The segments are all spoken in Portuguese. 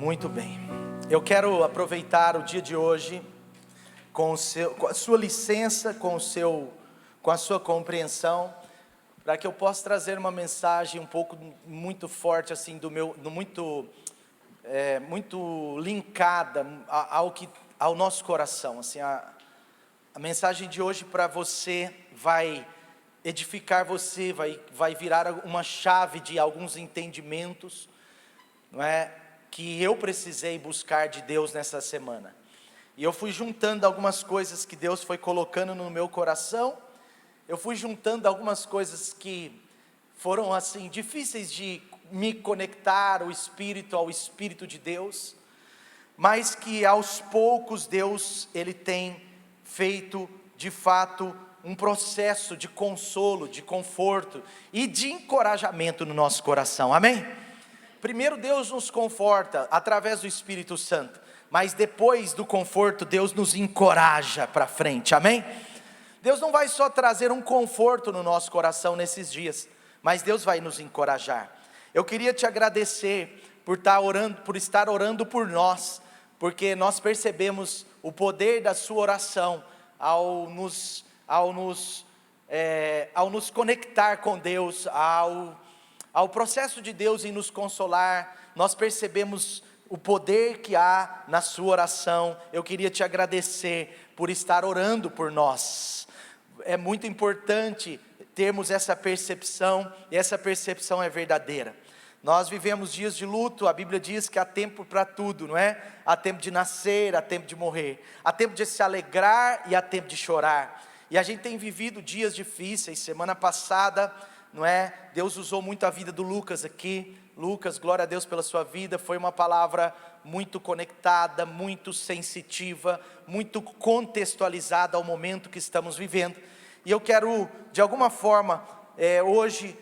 Muito bem, eu quero aproveitar o dia de hoje com a sua licença, com a sua compreensão, para que eu possa trazer uma mensagem muito forte assim muito linkada ao nosso coração. Assim, a mensagem de hoje para você vai edificar você, vai virar uma chave de alguns entendimentos, não é, que eu precisei buscar de Deus nessa semana. E eu fui juntando algumas coisas que Deus foi colocando no meu coração. Eu fui juntando algumas coisas que foram assim difíceis de me conectar ao Espírito de Deus, mas que aos poucos Deus, Ele tem feito de fato um processo de consolo, de conforto e de encorajamento no nosso coração, amém? Primeiro Deus nos conforta através do Espírito Santo, mas depois do conforto Deus nos encoraja para frente, amém? Deus não vai só trazer um conforto no nosso coração nesses dias, mas Deus vai nos encorajar. Eu queria te agradecer por estar orando por nós, porque nós percebemos o poder da sua oração ao nos conectar com Deus, ao processo de Deus em nos consolar. Nós percebemos o poder que há na sua oração. Eu queria te agradecer por estar orando por nós. É muito importante termos essa percepção, e essa percepção é verdadeira. Nós vivemos dias de luto. A Bíblia diz que há tempo para tudo, não é? Há tempo de nascer, há tempo de morrer, há tempo de se alegrar e há tempo de chorar. E a gente tem vivido dias difíceis. Semana passada, não é? Deus usou muito a vida do Lucas aqui. Lucas, glória a Deus pela sua vida. Foi uma palavra muito conectada, muito sensitiva, muito contextualizada ao momento que estamos vivendo. E eu quero, de alguma forma, hoje,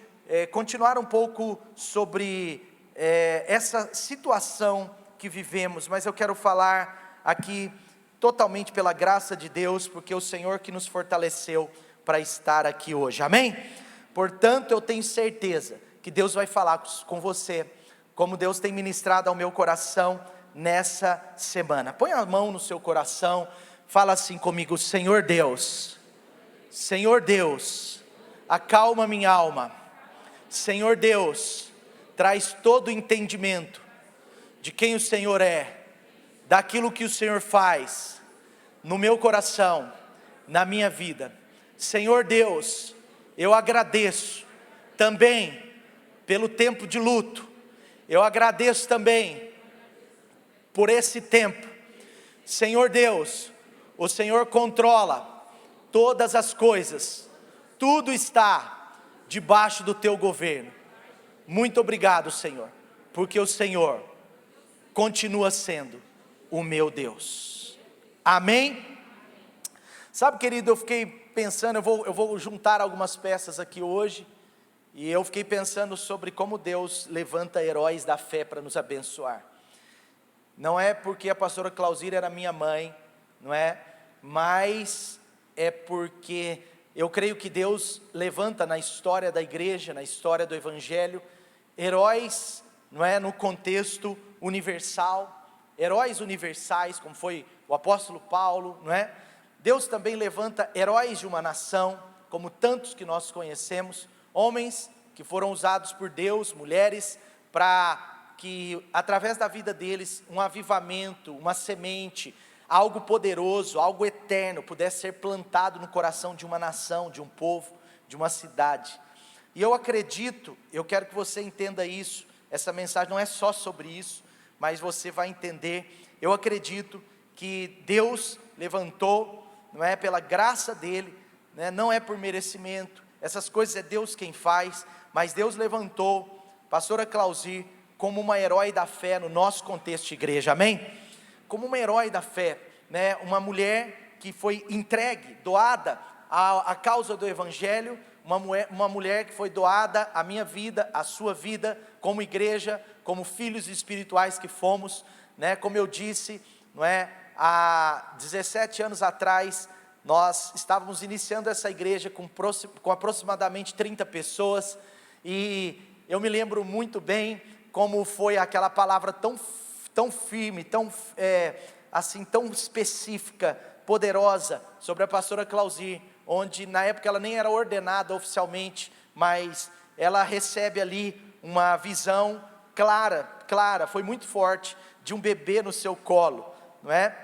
continuar um pouco sobre essa situação que vivemos, mas eu quero falar aqui totalmente pela graça de Deus, porque é o Senhor que nos fortaleceu para estar aqui hoje, amém? Portanto, eu tenho certeza que Deus vai falar com você, como Deus tem ministrado ao meu coração nessa semana. Põe a mão no seu coração, fala assim comigo: Senhor Deus, acalma minha alma. Senhor Deus, traz todo o entendimento de quem o Senhor é, daquilo que o Senhor faz no meu coração, na minha vida. Senhor Deus, eu agradeço também pelo tempo de luto. Eu agradeço também por esse tempo. Senhor Deus, o Senhor controla todas as coisas, tudo está debaixo do teu governo. Muito obrigado, Senhor, porque o Senhor continua sendo o meu Deus, amém? Sabe, querido, eu fiquei pensando, eu vou juntar algumas peças aqui hoje, e eu fiquei pensando sobre como Deus levanta heróis da fé para nos abençoar. Não é porque a pastora Clauzira era minha mãe, não é? Mas é porque eu creio que Deus levanta na história da igreja, na história do evangelho, heróis, não é, no contexto universal, heróis universais, como foi o apóstolo Paulo, não é? Deus também levanta heróis de uma nação, como tantos que nós conhecemos, homens que foram usados por Deus, mulheres, para que através da vida deles, um avivamento, uma semente, algo poderoso, algo eterno, pudesse ser plantado no coração de uma nação, de um povo, de uma cidade. E eu acredito, eu quero que você entenda isso, essa mensagem não é só sobre isso, mas você vai entender. Eu acredito que Deus levantou, não é pela graça dele, né, não é por merecimento, essas coisas é Deus quem faz, mas Deus levantou pastora Clauzir como uma herói da fé no nosso contexto de igreja, amém? Como uma herói da fé, né? Uma mulher que foi entregue, doada à causa do evangelho, uma mulher que foi doada à minha vida, à sua vida, como igreja, como filhos espirituais que fomos, né? Como eu disse, não é? Há 17 anos atrás, nós estávamos iniciando essa igreja com aproximadamente 30 pessoas, e eu me lembro muito bem como foi aquela palavra tão firme, tão assim, tão específica, poderosa, sobre a pastora Clauzir, onde na época ela nem era ordenada oficialmente, mas ela recebe ali uma visão clara, foi muito forte, de um bebê no seu colo, não é?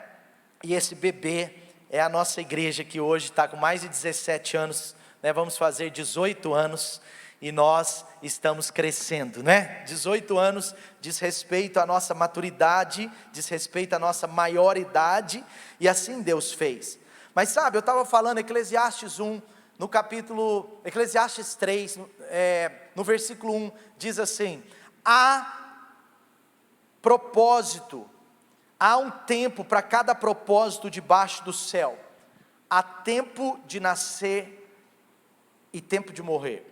E esse bebê é a nossa igreja, que hoje está com mais de 17 anos, né? Vamos fazer 18 anos, e nós estamos crescendo, né? 18 anos diz respeito à nossa maturidade, diz respeito à nossa maioridade, e assim Deus fez. Mas sabe, eu estava falando Eclesiastes 1, no capítulo, Eclesiastes 3, no versículo 1, diz assim: há propósito, há um tempo para cada propósito debaixo do céu, há tempo de nascer e tempo de morrer,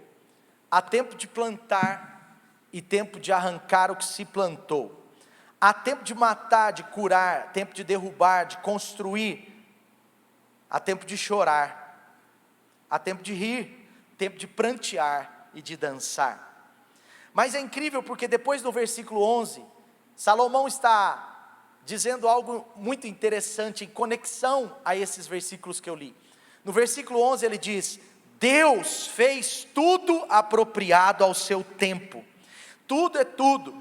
há tempo de plantar e tempo de arrancar o que se plantou, há tempo de matar, de curar, tempo de derrubar, de construir, há tempo de chorar, há tempo de rir, tempo de prantear e de dançar. Mas é incrível porque depois no versículo 11, Salomão está dizendo algo muito interessante em conexão a esses versículos que eu li. No versículo 11 ele diz: Deus fez tudo apropriado ao seu tempo. Tudo é tudo.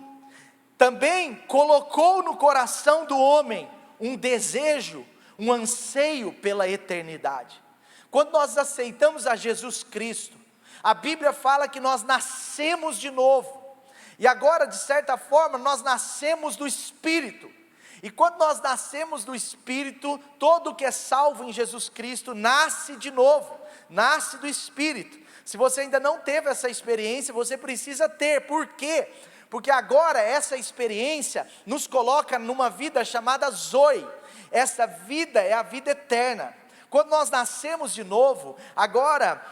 Também colocou no coração do homem um desejo, um anseio pela eternidade. Quando nós aceitamos a Jesus Cristo, a Bíblia fala que nós nascemos de novo. E agora, de certa forma, nós nascemos do Espírito. E quando nós nascemos do Espírito, todo que é salvo em Jesus Cristo nasce de novo, nasce do Espírito. Se você ainda não teve essa experiência, você precisa ter. Por quê? Porque agora essa experiência nos coloca numa vida chamada Zoe. Essa vida é a vida eterna. Quando nós nascemos de novo, agora,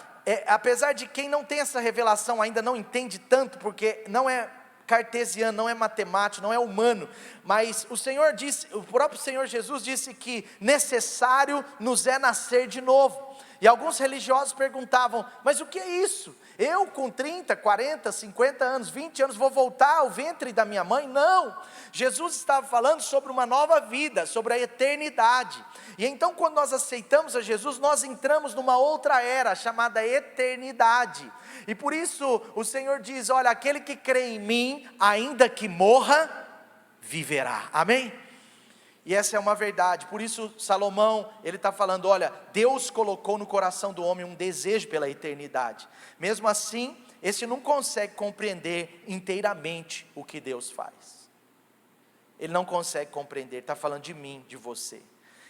apesar de quem não tem essa revelação ainda não entende tanto, porque não é cartesiano, não é matemático, não é humano, mas o Senhor disse, o próprio Senhor Jesus disse que necessário nos é nascer de novo. E alguns religiosos perguntavam: mas o que é isso? Eu com 30, 40, 50 anos, 20 anos vou voltar ao ventre da minha mãe? Não, Jesus estava falando sobre uma nova vida, sobre a eternidade. E então quando nós aceitamos a Jesus, nós entramos numa outra era, chamada eternidade. E por isso o Senhor diz: olha, aquele que crê em mim, ainda que morra, viverá. Amém? E essa é uma verdade. Por isso Salomão, ele está falando: olha, Deus colocou no coração do homem um desejo pela eternidade. Mesmo assim, esse não consegue compreender inteiramente o que Deus faz. Ele não consegue compreender. Está falando de mim, de você.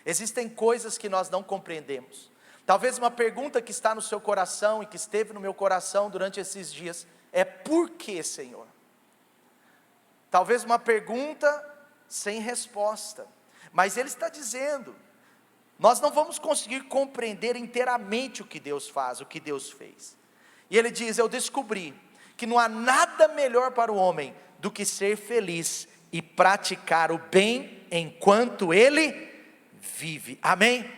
Existem coisas que nós não compreendemos. Talvez uma pergunta que está no seu coração e que esteve no meu coração durante esses dias é: por que, Senhor? Talvez uma pergunta sem resposta. Mas ele está dizendo, nós não vamos conseguir compreender inteiramente o que Deus faz, o que Deus fez. E ele diz: eu descobri que não há nada melhor para o homem do que ser feliz e praticar o bem enquanto ele vive. Amém?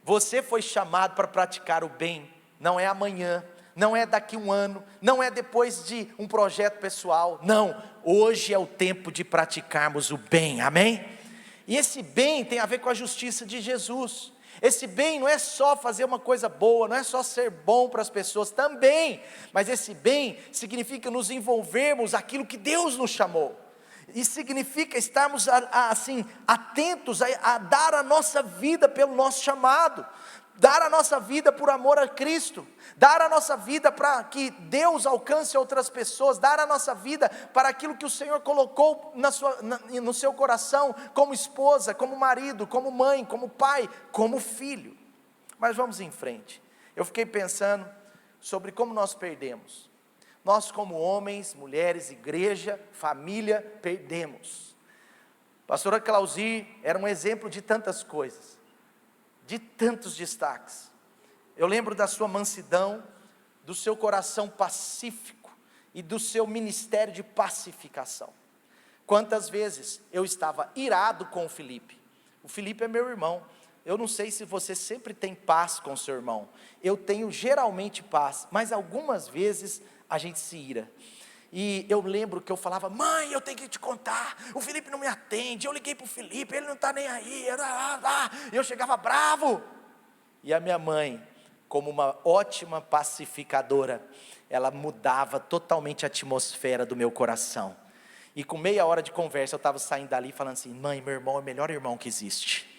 Você foi chamado para praticar o bem, não é amanhã, não é daqui um ano, não é depois de um projeto pessoal, não, hoje é o tempo de praticarmos o bem. Amém? E esse bem tem a ver com a justiça de Jesus. Esse bem não é só fazer uma coisa boa, não é só ser bom para as pessoas também, mas esse bem significa nos envolvermos aquilo que Deus nos chamou, e significa estarmos assim, atentos a dar a nossa vida pelo nosso chamado, dar a nossa vida por amor a Cristo, dar a nossa vida para que Deus alcance outras pessoas, dar a nossa vida para aquilo que o Senhor colocou no seu coração, como esposa, como marido, como mãe, como pai, como filho. Mas vamos em frente. Eu fiquei pensando sobre como nós perdemos. Nós como homens, mulheres, igreja, família, perdemos. Pastora Clauzir era um exemplo de tantas coisas, de tantos destaques. Eu lembro da sua mansidão, do seu coração pacífico e do seu ministério de pacificação. Quantas vezes eu estava irado com o Felipe. O Felipe é meu irmão. Eu não sei se você sempre tem paz com seu irmão. Eu tenho geralmente paz, mas algumas vezes a gente se ira. E eu lembro que eu falava: mãe, eu tenho que te contar, o Felipe não me atende, eu liguei para o Felipe, ele não está nem aí, eu chegava bravo. E a minha mãe, como uma ótima pacificadora, ela mudava totalmente a atmosfera do meu coração. E com meia hora de conversa eu estava saindo dali falando assim: mãe, meu irmão é o melhor irmão que existe,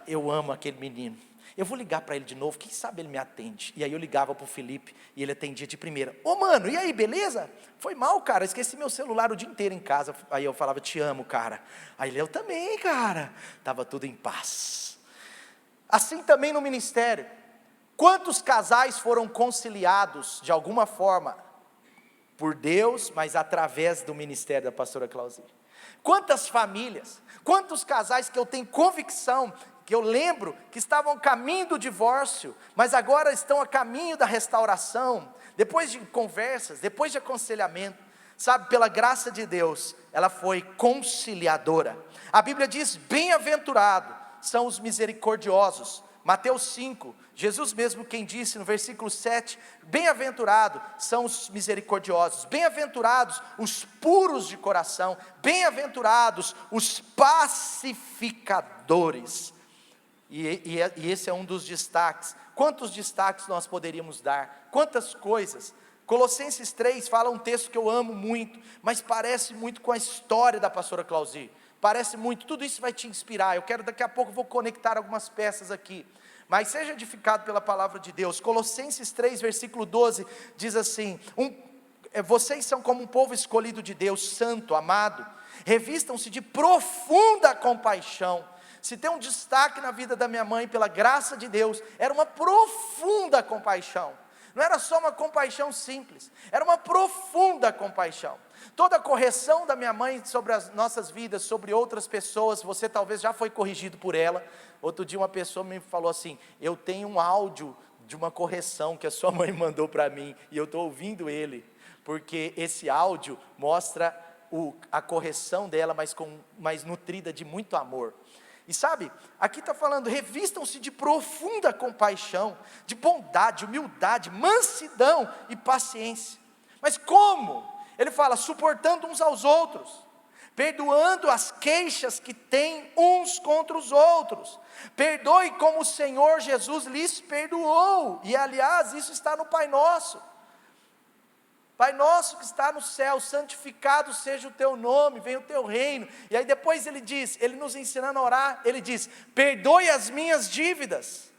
eu amo aquele menino, eu vou ligar para ele de novo, quem sabe ele me atende. E aí eu ligava para o Felipe, e ele atendia de primeira: ô mano, e aí, beleza? Foi mal, cara, esqueci meu celular o dia inteiro em casa. Aí eu falava: te amo, cara. Aí ele: eu também, cara. Estava tudo em paz. Assim também no ministério, quantos casais foram conciliados de alguma forma por Deus, mas através do ministério da pastora Clauzinha? Quantas famílias, quantos casais que eu tenho convicção, que eu lembro que estavam a caminho do divórcio, mas agora estão a caminho da restauração, depois de conversas, depois de aconselhamento, sabe, pela graça de Deus, ela foi conciliadora. A Bíblia diz: bem-aventurado são os misericordiosos. Mateus 5, Jesus mesmo quem disse no versículo 7, bem-aventurado são os misericordiosos, bem-aventurados os puros de coração, bem-aventurados os pacificadores. E esse é um dos destaques. Quantos destaques nós poderíamos dar? Quantas coisas? Colossenses 3 fala um texto que eu amo muito, mas parece muito com a história da pastora Clauzi. Parece muito, tudo isso vai te inspirar. Eu quero, daqui a pouco, vou conectar algumas peças aqui. Mas seja edificado pela palavra de Deus. Colossenses 3, versículo 12, diz assim: vocês são como um povo escolhido de Deus, santo, amado. Revistam-se de profunda compaixão. Se tem um destaque na vida da minha mãe, pela graça de Deus, era uma profunda compaixão. Não era só uma compaixão simples, era uma profunda compaixão. Toda a correção da minha mãe sobre as nossas vidas, sobre outras pessoas, você talvez já foi corrigido por ela. Outro dia uma pessoa me falou assim: eu tenho um áudio de uma correção que a sua mãe mandou para mim, e eu estou ouvindo ele, porque esse áudio mostra a correção dela, mas nutrida de muito amor. E sabe, aqui está falando: revistam-se de profunda compaixão, de bondade, humildade, mansidão e paciência. Mas como? Ele fala: suportando uns aos outros, perdoando as queixas que têm uns contra os outros. Perdoe como o Senhor Jesus lhes perdoou. E aliás, isso está no Pai Nosso. Pai nosso que está no céu, santificado seja o teu nome, venha o teu reino. E aí depois ele diz, ele nos ensinando a orar, ele diz: perdoe as minhas dívidas,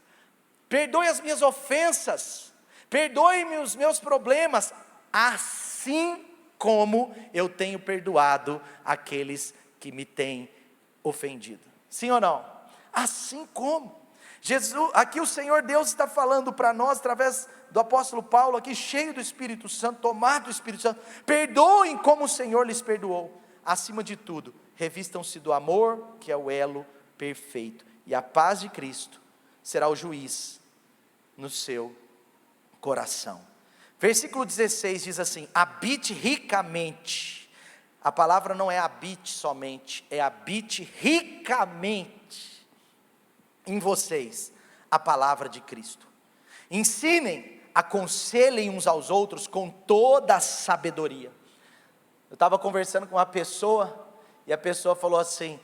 perdoe as minhas ofensas, perdoe-me os meus problemas, assim como eu tenho perdoado aqueles que me têm ofendido. Sim ou não? Assim como Jesus, aqui o Senhor Deus está falando para nós, através do apóstolo Paulo, aqui cheio do Espírito Santo, tomado do Espírito Santo: perdoem como o Senhor lhes perdoou. Acima de tudo, revistam-se do amor, que é o elo perfeito, e a paz de Cristo será o juiz no seu coração. Versículo 16 diz assim: habite ricamente. A palavra não é habite somente, é habite ricamente em vocês a palavra de Cristo. Ensinem, aconselhem uns aos outros com toda a sabedoria. Eu estava conversando com uma pessoa, e a pessoa falou assim: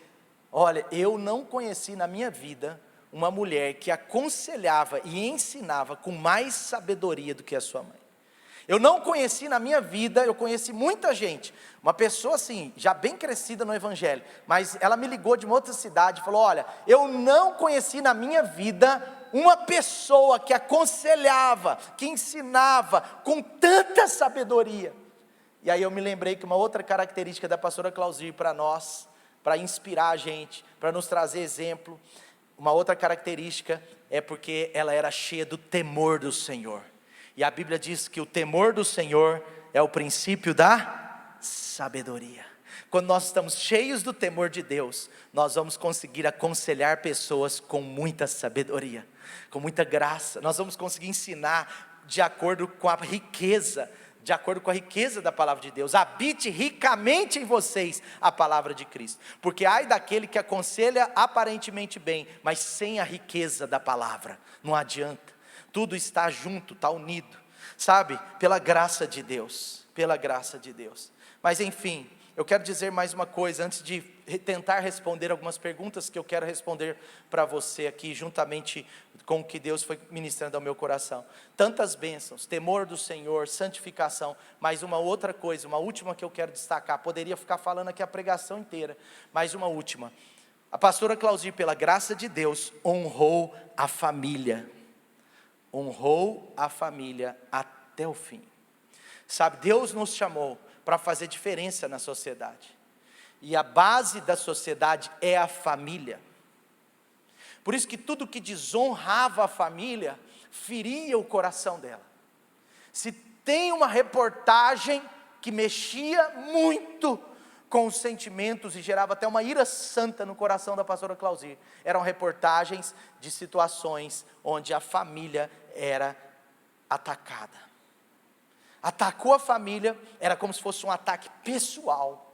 olha, eu não conheci na minha vida uma mulher que aconselhava e ensinava com mais sabedoria do que a sua mãe. Eu não conheci na minha vida, eu conheci muita gente, uma pessoa assim, já bem crescida no evangelho, mas ela me ligou de uma outra cidade e falou: olha, eu não conheci na minha vida uma pessoa que aconselhava, que ensinava com tanta sabedoria. E aí eu me lembrei que uma outra característica da pastora Clauzi para nós, para inspirar a gente, para nos trazer exemplo, uma outra característica é porque ela era cheia do temor do Senhor. E a Bíblia diz que o temor do Senhor é o princípio da sabedoria. Quando nós estamos cheios do temor de Deus, nós vamos conseguir aconselhar pessoas com muita sabedoria, com muita graça. Nós vamos conseguir ensinar de acordo com a riqueza, da palavra de Deus. Habite ricamente em vocês a palavra de Cristo. Porque ai daquele que aconselha aparentemente bem, mas sem a riqueza da palavra, não adianta. Tudo está junto, está unido, sabe, pela graça de Deus, pela graça de Deus. Mas enfim, eu quero dizer mais uma coisa, antes de tentar responder algumas perguntas que eu quero responder para você aqui, juntamente com o que Deus foi ministrando ao meu coração. Tantas bênçãos, temor do Senhor, santificação, mas uma outra coisa, uma última que eu quero destacar, poderia ficar falando aqui a pregação inteira, mas uma última. A pastora Claudir, pela graça de Deus, honrou a família até o fim. Sabe, Deus nos chamou para fazer diferença na sociedade, e a base da sociedade é a família. Por isso que tudo que desonrava a família, feria o coração dela. Se tem uma reportagem que mexia muito com os sentimentos e gerava até uma ira santa no coração da pastora Claudir, eram reportagens de situações onde a família era atacada. Atacou a família, era como se fosse um ataque pessoal,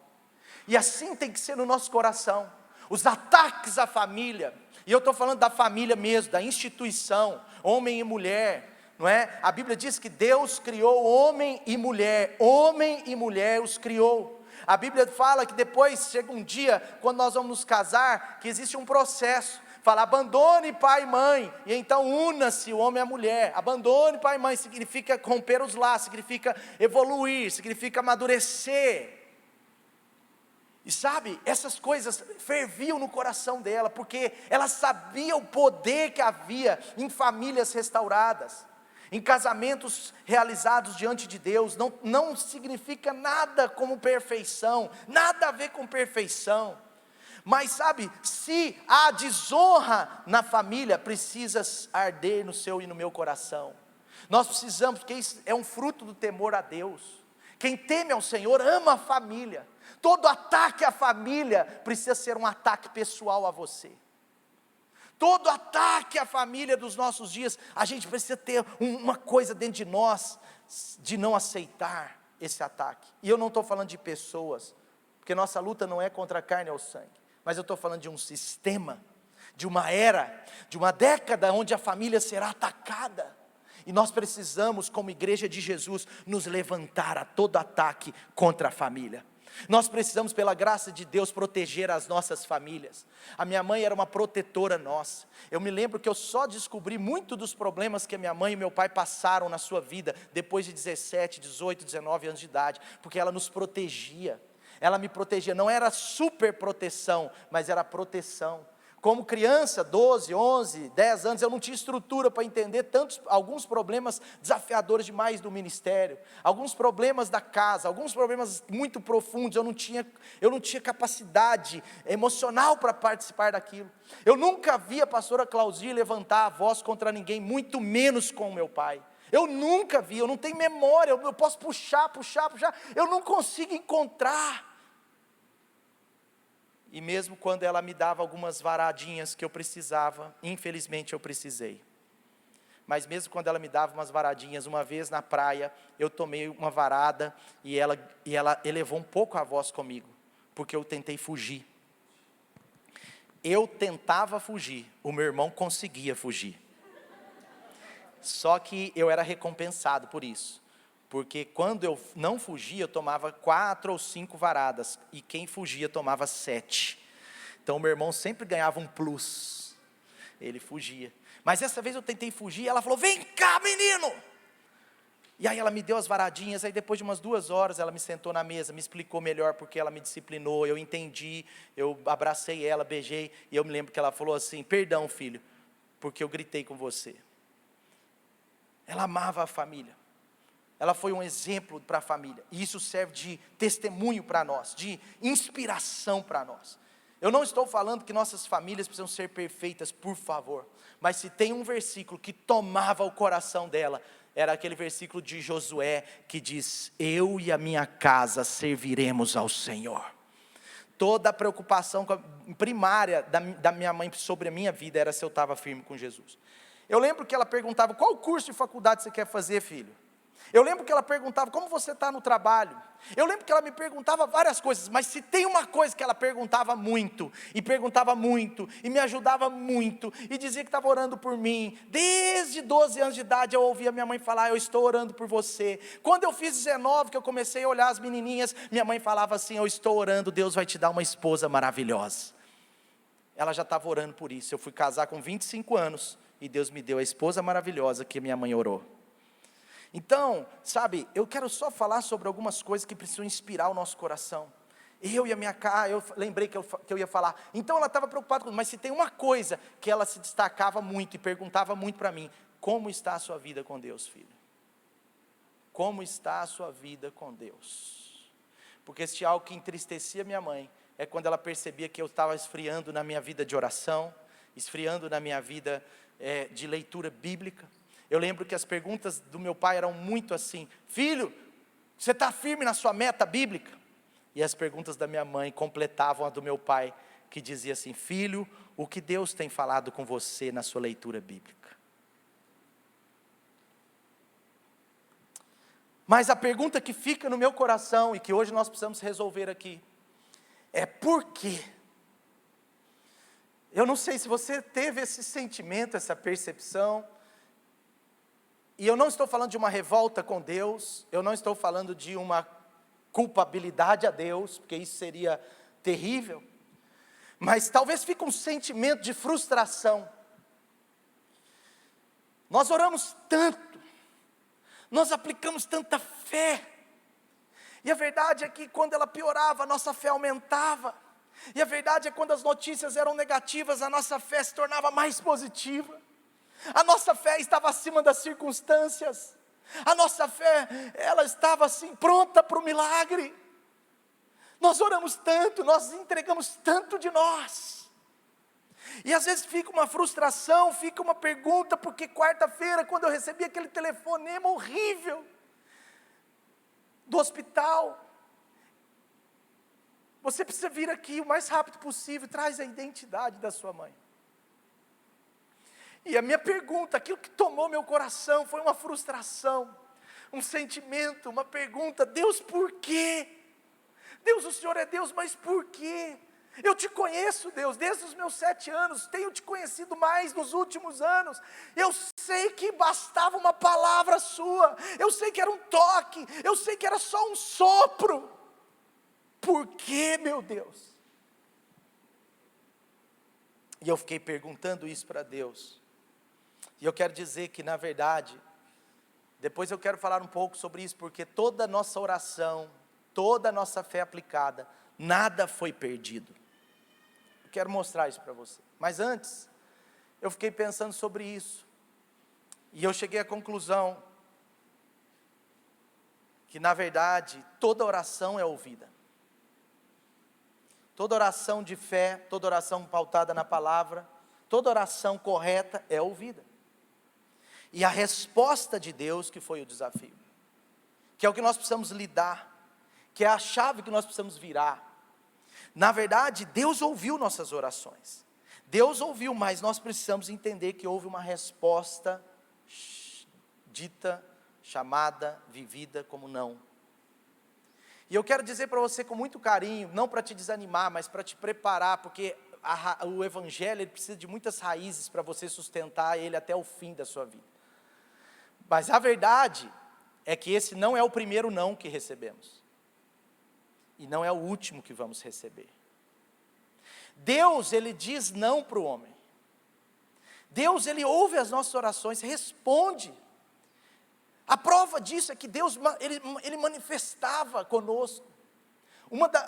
e assim tem que ser no nosso coração, os ataques à família, e eu estou falando da família mesmo, da instituição, homem e mulher, não é? A Bíblia diz que Deus criou homem e mulher os criou. A Bíblia fala que depois chega um dia, quando nós vamos nos casar, que existe um processo, fala, abandone pai e mãe, e então una-se o homem e a mulher. Abandone pai e mãe, significa romper os laços, significa evoluir, significa amadurecer. E sabe, essas coisas ferviam no coração dela, porque ela sabia o poder que havia em famílias restauradas, em casamentos realizados diante de Deus. Não significa nada como perfeição, nada a ver com perfeição. Mas sabe, se há desonra na família, precisa arder no seu e no meu coração. Nós precisamos, porque isso é um fruto do temor a Deus. Quem teme ao Senhor ama a família. Todo ataque à família precisa ser um ataque pessoal a você. Todo ataque à família dos nossos dias, a gente precisa ter uma coisa dentro de nós, de não aceitar esse ataque. E eu não estou falando de pessoas, porque nossa luta não é contra a carne ou o sangue. Mas eu estou falando de um sistema, de uma era, de uma década onde a família será atacada. E nós precisamos, como igreja de Jesus, nos levantar a todo ataque contra a família. Nós precisamos, pela graça de Deus, proteger as nossas famílias. A minha mãe era uma protetora nossa. Eu me lembro que eu só descobri muito dos problemas que a minha mãe e meu pai passaram na sua vida, depois de 17, 18, 19 anos de idade, porque ela nos protegia. Ela me protegia, não era super proteção, mas era proteção. Como criança, 12, 11, 10 anos, eu não tinha estrutura para entender alguns problemas desafiadores demais do ministério, alguns problemas da casa, alguns problemas muito profundos, eu não tinha capacidade emocional para participar daquilo. Eu nunca vi a pastora Claudir levantar a voz contra ninguém, muito menos com o meu pai. Eu nunca vi, eu não tenho memória, eu posso puxar, eu não consigo encontrar. E mesmo quando ela me dava algumas varadinhas que eu precisava, infelizmente eu precisei. Mas mesmo quando ela me dava umas varadinhas, uma vez na praia, eu tomei uma varada e ela elevou um pouco a voz comigo, porque eu tentei fugir. Eu tentava fugir, o meu irmão conseguia fugir. Só que eu era recompensado por isso, porque quando eu não fugia, eu tomava 4 ou 5 varadas, e quem fugia tomava 7, então o meu irmão sempre ganhava um plus, ele fugia, mas essa vez eu tentei fugir, ela falou, vem cá menino, e aí ela me deu as varadinhas, aí depois de umas 2 horas, ela me sentou na mesa, me explicou melhor, porque ela me disciplinou, eu entendi, eu abracei ela, beijei, e eu me lembro que ela falou assim, perdão filho, porque eu gritei com você. Ela amava a família, ela foi um exemplo para a família, e isso serve de testemunho para nós, de inspiração para nós. Eu não estou falando que nossas famílias precisam ser perfeitas, por favor, mas se tem um versículo que tomava o coração dela, era aquele versículo de Josué, que diz, eu e a minha casa serviremos ao Senhor. Toda a preocupação primária da minha mãe sobre a minha vida, era se eu estava firme com Jesus. Eu lembro que ela perguntava, qual curso de faculdade você quer fazer, filho? Eu lembro que ela perguntava, como você está no trabalho? Eu lembro que ela me perguntava várias coisas, mas se tem uma coisa que ela perguntava muito, e me ajudava muito, e dizia que estava orando por mim, desde 12 anos de idade eu ouvia minha mãe falar, eu estou orando por você. Quando eu fiz 19, que eu comecei a olhar as menininhas, minha mãe falava assim, eu estou orando, Deus vai te dar uma esposa maravilhosa. Ela já estava orando por isso. Eu fui casar com 25 anos, e Deus me deu a esposa maravilhosa que minha mãe orou. Então, sabe, eu quero só falar sobre algumas coisas que precisam inspirar o nosso coração. Eu e a minha cara, eu lembrei que eu ia falar. Então ela estava preocupada comigo, mas se tem uma coisa que ela se destacava muito e perguntava muito para mim: como está a sua vida com Deus, filho? Como está a sua vida com Deus? Porque se algo que entristecia minha mãe, é quando ela percebia que eu estava esfriando na minha vida de oração, esfriando na minha vida de leitura bíblica. Eu lembro que as perguntas do meu pai eram muito assim: filho, você está firme na sua meta bíblica? E as perguntas da minha mãe completavam a do meu pai, que dizia assim: filho, o que Deus tem falado com você na sua leitura bíblica? Mas a pergunta que fica no meu coração, e que hoje nós precisamos resolver aqui, é por quê? Eu não sei se você teve esse sentimento, essa percepção. E eu não estou falando de uma revolta com Deus, eu não estou falando de uma culpabilidade a Deus, porque isso seria terrível, mas talvez fique um sentimento de frustração. Nós oramos tanto, nós aplicamos tanta fé, e a verdade é que quando ela piorava, a nossa fé aumentava, e a verdade é que quando as notícias eram negativas, a nossa fé se tornava mais positiva. A nossa fé estava acima das circunstâncias, a nossa fé, ela estava assim, pronta para o milagre. Nós oramos tanto, nós entregamos tanto de nós, e às vezes fica uma frustração, fica uma pergunta, porque quarta-feira, quando eu recebi aquele telefonema horrível, do hospital, você precisa vir aqui o mais rápido possível, traz a identidade da sua mãe. E a minha pergunta, aquilo que tomou meu coração, foi uma frustração, um sentimento, uma pergunta: Deus, por quê? Deus, o Senhor é Deus, mas por quê? Eu te conheço, Deus, desde os meus 7 anos, tenho te conhecido mais nos últimos anos. Eu sei que bastava uma palavra sua, eu sei que era um toque, eu sei que era só um sopro. Por quê, meu Deus? E eu fiquei perguntando isso para Deus. E eu quero dizer que, na verdade, depois eu quero falar um pouco sobre isso, porque toda a nossa oração, toda a nossa fé aplicada, nada foi perdido. Eu quero mostrar isso para você. Mas antes, eu fiquei pensando sobre isso, e eu cheguei à conclusão que, na verdade, toda oração é ouvida. Toda oração de fé, toda oração pautada na palavra, toda oração correta é ouvida. E a resposta de Deus que foi o desafio, que é o que nós precisamos lidar, que é a chave que nós precisamos virar. Na verdade, Deus ouviu nossas orações, Deus ouviu, mas nós precisamos entender que houve uma resposta dita, chamada, vivida como não. E eu quero dizer para você com muito carinho, não para te desanimar, mas para te preparar, porque o Evangelho ele precisa de muitas raízes para você sustentar ele até o fim da sua vida. Mas a verdade é que esse não é o primeiro não que recebemos, e não é o último que vamos receber. Deus, ele diz não para o homem. Deus, ele ouve as nossas orações, responde. A prova disso é que Deus, ele manifestava conosco.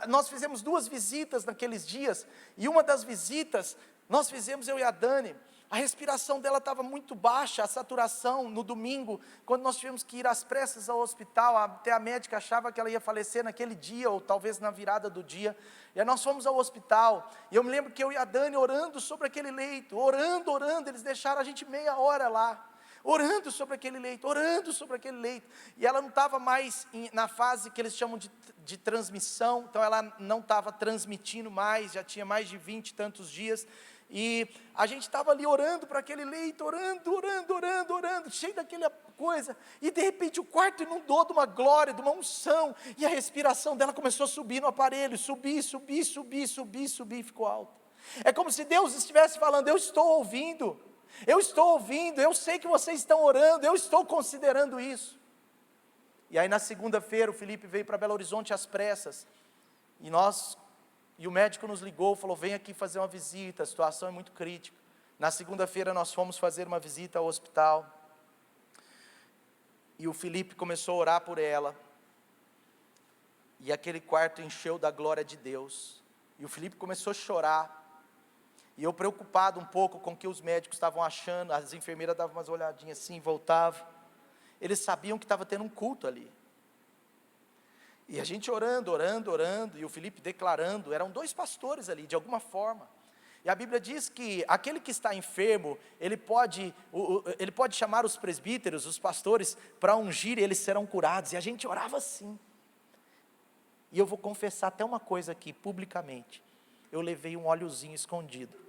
Nós fizemos 2 visitas naqueles dias, e uma das visitas, nós fizemos eu e a Dani. A respiração dela estava muito baixa, a saturação no domingo, quando nós tivemos que ir às pressas ao hospital, até a médica achava que ela ia falecer naquele dia, ou talvez na virada do dia, e aí nós fomos ao hospital, e eu me lembro que eu e a Dani orando sobre aquele leito, orando, eles deixaram a gente meia hora lá, orando sobre aquele leito, e ela não estava mais na fase que eles chamam de transmissão, então ela não estava transmitindo mais, já tinha mais de 20 e tantos dias, E a gente estava ali orando para aquele leito, orando, cheio daquela coisa. E de repente o quarto inundou de uma glória, de uma unção. E a respiração dela começou a subir no aparelho, subir, e ficou alta. É como se Deus estivesse falando: eu estou ouvindo, eu sei que vocês estão orando, eu estou considerando isso. E aí na segunda-feira o Felipe veio para Belo Horizonte às pressas. E o médico nos ligou, falou: vem aqui fazer uma visita, a situação é muito crítica. Na segunda-feira nós fomos fazer uma visita ao hospital. E o Felipe começou a orar por ela. E aquele quarto encheu da glória de Deus. E o Felipe começou a chorar. E eu preocupado um pouco com o que os médicos estavam achando, as enfermeiras davam umas olhadinhas assim, voltavam. Eles sabiam que estava tendo um culto ali. E a gente orando, e o Felipe declarando, eram 2 pastores ali, de alguma forma. E a Bíblia diz que aquele que está enfermo, ele pode chamar os presbíteros, os pastores, para ungir, e eles serão curados. E a gente orava assim. E eu vou confessar até uma coisa aqui, publicamente. Eu levei um óleozinho escondido.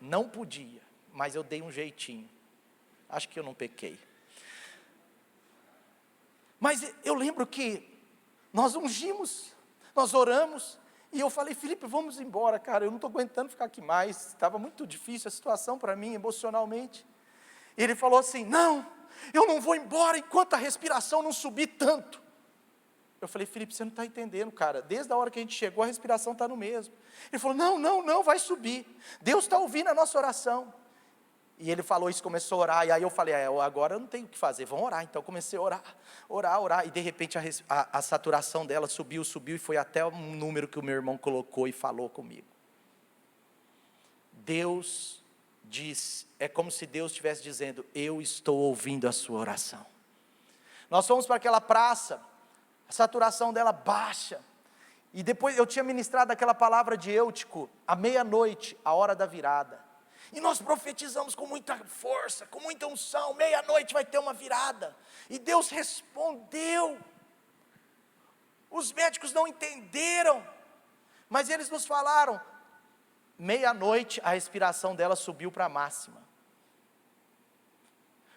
Não podia, mas eu dei um jeitinho. Acho que eu não pequei. Mas eu lembro que nós ungimos, nós oramos, e eu falei: Felipe, vamos embora, cara, eu não estou aguentando ficar aqui mais, estava muito difícil a situação para mim, emocionalmente. E ele falou assim: não, eu não vou embora enquanto a respiração não subir tanto. Eu falei: Felipe, você não está entendendo, cara, desde a hora que a gente chegou a respiração está no mesmo. Ele falou: não, vai subir, Deus está ouvindo a nossa oração. E ele falou isso, começou a orar, e aí eu falei: agora eu não tenho o que fazer, vamos orar. Então eu comecei a orar, e de repente a saturação dela subiu, e foi até o número que o meu irmão colocou e falou comigo. Deus diz, é como se Deus estivesse dizendo: eu estou ouvindo a sua oração. Nós fomos para aquela praça, a saturação dela baixa, e depois eu tinha ministrado aquela palavra de Eutico, à meia-noite, a hora da virada. E nós profetizamos com muita força, com muita unção: meia-noite vai ter uma virada. E Deus respondeu. Os médicos não entenderam, mas eles nos falaram: meia-noite a respiração dela subiu para a máxima.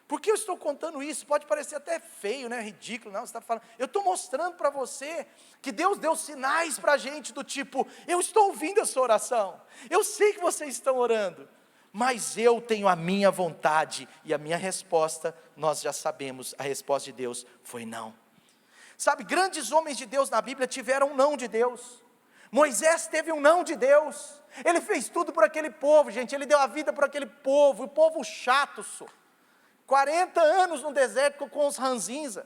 Por que eu estou contando isso? Pode parecer até feio, né? Ridículo, não, você está falando. Eu estou mostrando para você que Deus deu sinais para a gente do tipo: eu estou ouvindo a sua oração, eu sei que vocês estão orando, mas eu tenho a minha vontade, e a minha resposta, nós já sabemos, a resposta de Deus foi não. Sabe, grandes homens de Deus na Bíblia tiveram um não de Deus. Moisés teve um não de Deus. Ele fez tudo por aquele povo, gente, ele deu a vida por aquele povo, o povo chato, 40 anos no deserto com os ranzinza,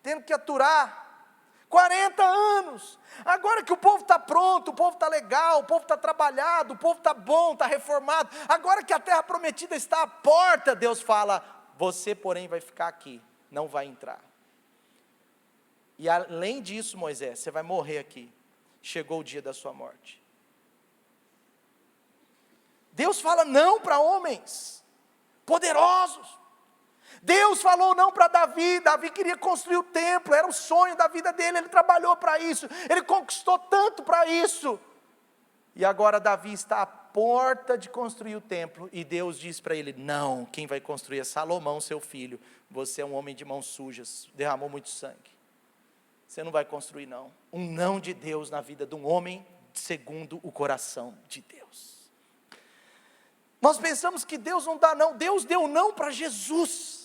tendo que aturar, 40 anos, agora que o povo está pronto, o povo está legal, o povo está trabalhado, o povo está bom, está reformado, agora que a terra prometida está à porta, Deus fala: você porém vai ficar aqui, não vai entrar. E além disso, Moisés, você vai morrer aqui, chegou o dia da sua morte. Deus fala não para homens poderosos. Deus falou não para Davi. Davi queria construir o templo, era o sonho da vida dele, ele trabalhou para isso, ele conquistou tanto para isso, e agora Davi está à porta de construir o templo, e Deus diz para ele: não, quem vai construir é Salomão, seu filho, você é um homem de mãos sujas, derramou muito sangue, você não vai construir não. Um não de Deus na vida de um homem segundo o coração de Deus. Nós pensamos que Deus não dá não, Deus deu não para Jesus.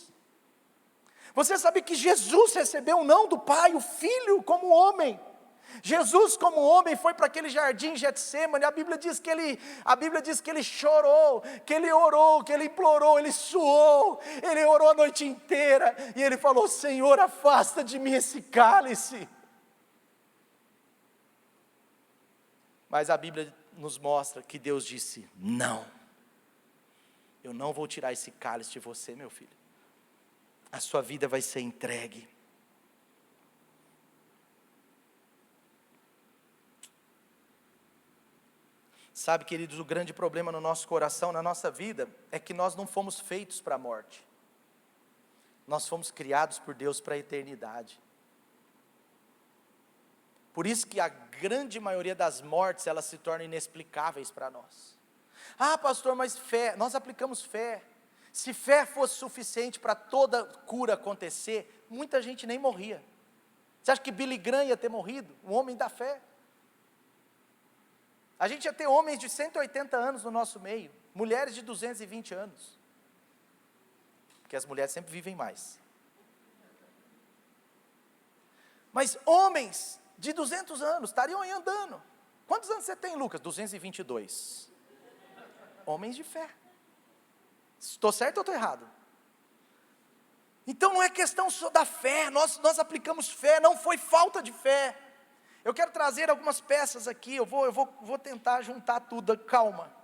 Você sabe que Jesus recebeu um não do Pai, o Filho como homem. Jesus como homem foi para aquele jardim Getsemane. A Bíblia diz que ele chorou, que ele orou, que ele implorou, ele suou, ele orou a noite inteira, e ele falou: Senhor, afasta de mim esse cálice. Mas a Bíblia nos mostra que Deus disse: não, eu não vou tirar esse cálice de você, meu filho. A sua vida vai ser entregue. Sabe, queridos, o grande problema no nosso coração, na nossa vida, é que nós não fomos feitos para a morte. Nós fomos criados por Deus para a eternidade. Por isso que a grande maioria das mortes, elas se tornam inexplicáveis para nós. Ah, pastor, mas fé, nós aplicamos fé. Se fé fosse suficiente para toda cura acontecer, muita gente nem morria. Você acha que Billy Graham ia ter morrido? O homem da fé. A gente ia ter homens de 180 anos no nosso meio, mulheres de 220 anos. Porque as mulheres sempre vivem mais. Mas homens de 200 anos estariam aí andando. Quantos anos você tem, Lucas? 222. Homens de fé. Estou certo ou estou errado? Então não é questão só da fé, nós aplicamos fé, não foi falta de fé. Eu quero trazer algumas peças aqui, eu vou tentar juntar tudo, calma.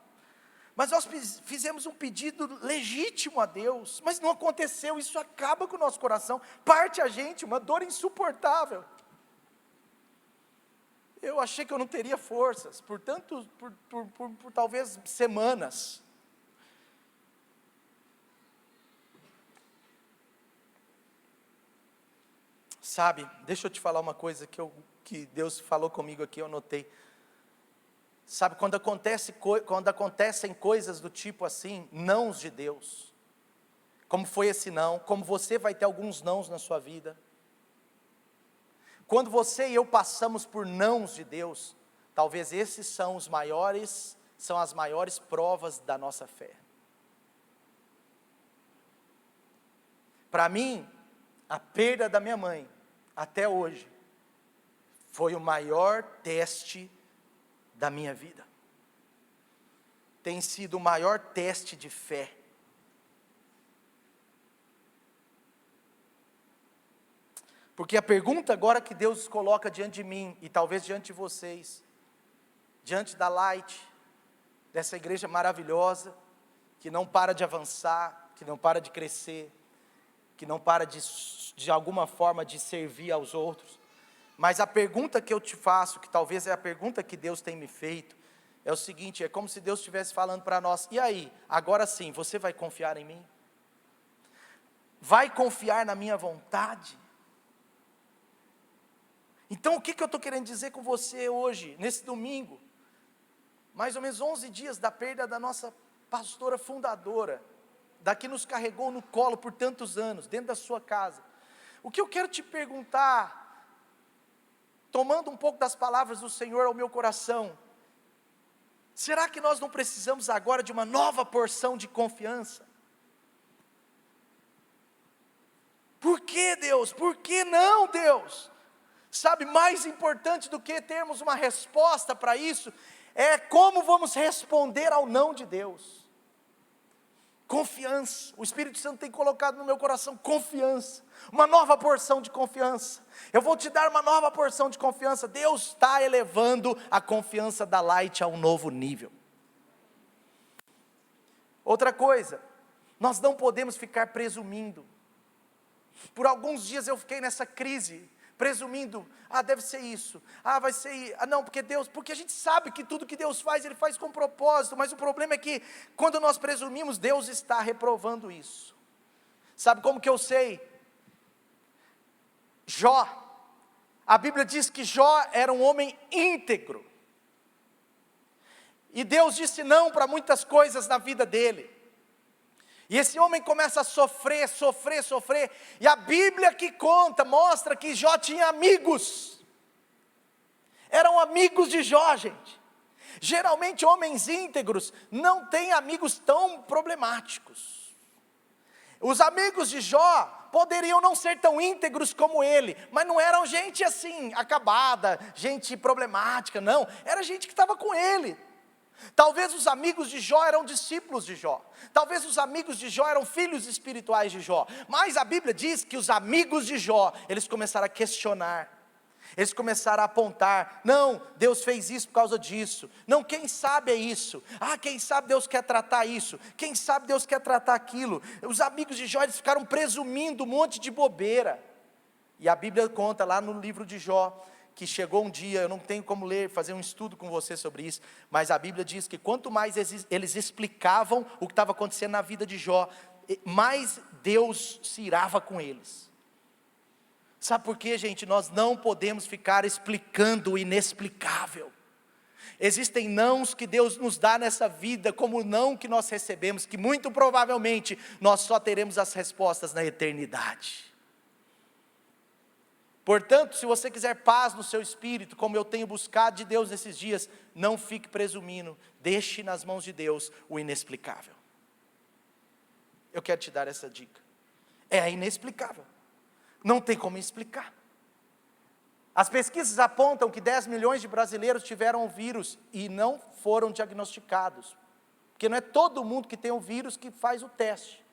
Mas nós fizemos um pedido legítimo a Deus, mas não aconteceu, isso acaba com o nosso coração, parte a gente, uma dor insuportável. Eu achei que eu não teria forças, por talvez semanas. Sabe, deixa eu te falar uma coisa que Deus falou comigo aqui, eu anotei. Sabe, quando acontecem coisas do tipo assim, nãos de Deus, como foi esse não, como você vai ter alguns nãos na sua vida. Quando você e eu passamos por nãos de Deus, talvez esses são as maiores provas da nossa fé. Para mim, a perda da minha mãe, até hoje, foi o maior teste da minha vida. Tem sido o maior teste de fé. Porque a pergunta agora que Deus coloca diante de mim, e talvez diante de vocês, diante da Light, dessa igreja maravilhosa, que não para de avançar, que não para de crescer, que não para de alguma forma de servir aos outros, mas a pergunta que eu te faço, que talvez é a pergunta que Deus tem me feito, é o seguinte, é como se Deus estivesse falando para nós, e aí, agora sim, você vai confiar em mim? Vai confiar na minha vontade? Então o que eu estou querendo dizer com você hoje, nesse domingo, mais ou menos 11 dias da perda da nossa pastora fundadora, da que nos carregou no colo por tantos anos, dentro da sua casa. O que eu quero te perguntar, tomando um pouco das palavras do Senhor ao meu coração, será que nós não precisamos agora de uma nova porção de confiança? Por que, Deus? Por que não, Deus? Sabe, mais importante do que termos uma resposta para isso, é como vamos responder ao não de Deus. Confiança, o Espírito Santo tem colocado no meu coração confiança, uma nova porção de confiança. Eu vou te dar uma nova porção de confiança. Deus está elevando a confiança da Light a um novo nível. Outra coisa, nós não podemos ficar presumindo. Por alguns dias eu fiquei nessa crise, presumindo, deve ser isso, vai ser, não, porque a gente sabe que tudo que Deus faz, Ele faz com propósito, mas o problema é que, quando nós presumimos, Deus está reprovando isso. Sabe como que eu sei? Jó, a Bíblia diz que Jó era um homem íntegro, e Deus disse não para muitas coisas na vida dele, e esse homem começa a sofrer, e a Bíblia que conta, mostra que Jó tinha amigos, eram amigos de Jó, gente. Geralmente homens íntegros não têm amigos tão problemáticos. Os amigos de Jó poderiam não ser tão íntegros como ele, mas não eram gente assim, acabada, gente problemática, não, era gente que estava com ele. Talvez os amigos de Jó eram discípulos de Jó, talvez os amigos de Jó eram filhos espirituais de Jó, mas a Bíblia diz que os amigos de Jó, eles começaram a questionar, eles começaram a apontar, não, Deus fez isso por causa disso, não, quem sabe é isso, quem sabe Deus quer tratar isso, quem sabe Deus quer tratar aquilo. Os amigos de Jó, eles ficaram presumindo um monte de bobeira, e a Bíblia conta lá no livro de Jó, que chegou um dia, eu não tenho como fazer um estudo com você sobre isso, mas a Bíblia diz que quanto mais eles explicavam o que estava acontecendo na vida de Jó, mais Deus se irava com eles. Sabe por quê, gente? Nós não podemos ficar explicando o inexplicável. Existem nãos que Deus nos dá nessa vida, como o não que nós recebemos, que muito provavelmente nós só teremos as respostas na eternidade. Portanto, se você quiser paz no seu espírito, como eu tenho buscado de Deus nesses dias, não fique presumindo, deixe nas mãos de Deus o inexplicável. Eu quero te dar essa dica. É inexplicável, não tem como explicar. As pesquisas apontam que 10 milhões de brasileiros tiveram o vírus e não foram diagnosticados, porque não é todo mundo que tem o vírus que faz o teste.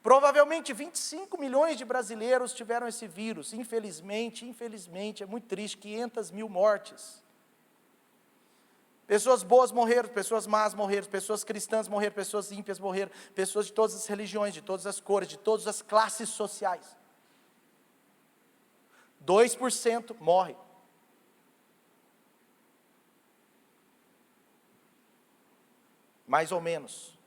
Provavelmente 25 milhões de brasileiros tiveram esse vírus, infelizmente, é muito triste, 500 mil mortes. Pessoas boas morreram, pessoas más morreram, pessoas cristãs morreram, pessoas ímpias morreram, pessoas de todas as religiões, de todas as cores, de todas as classes sociais. 2% morre. Mais ou menos.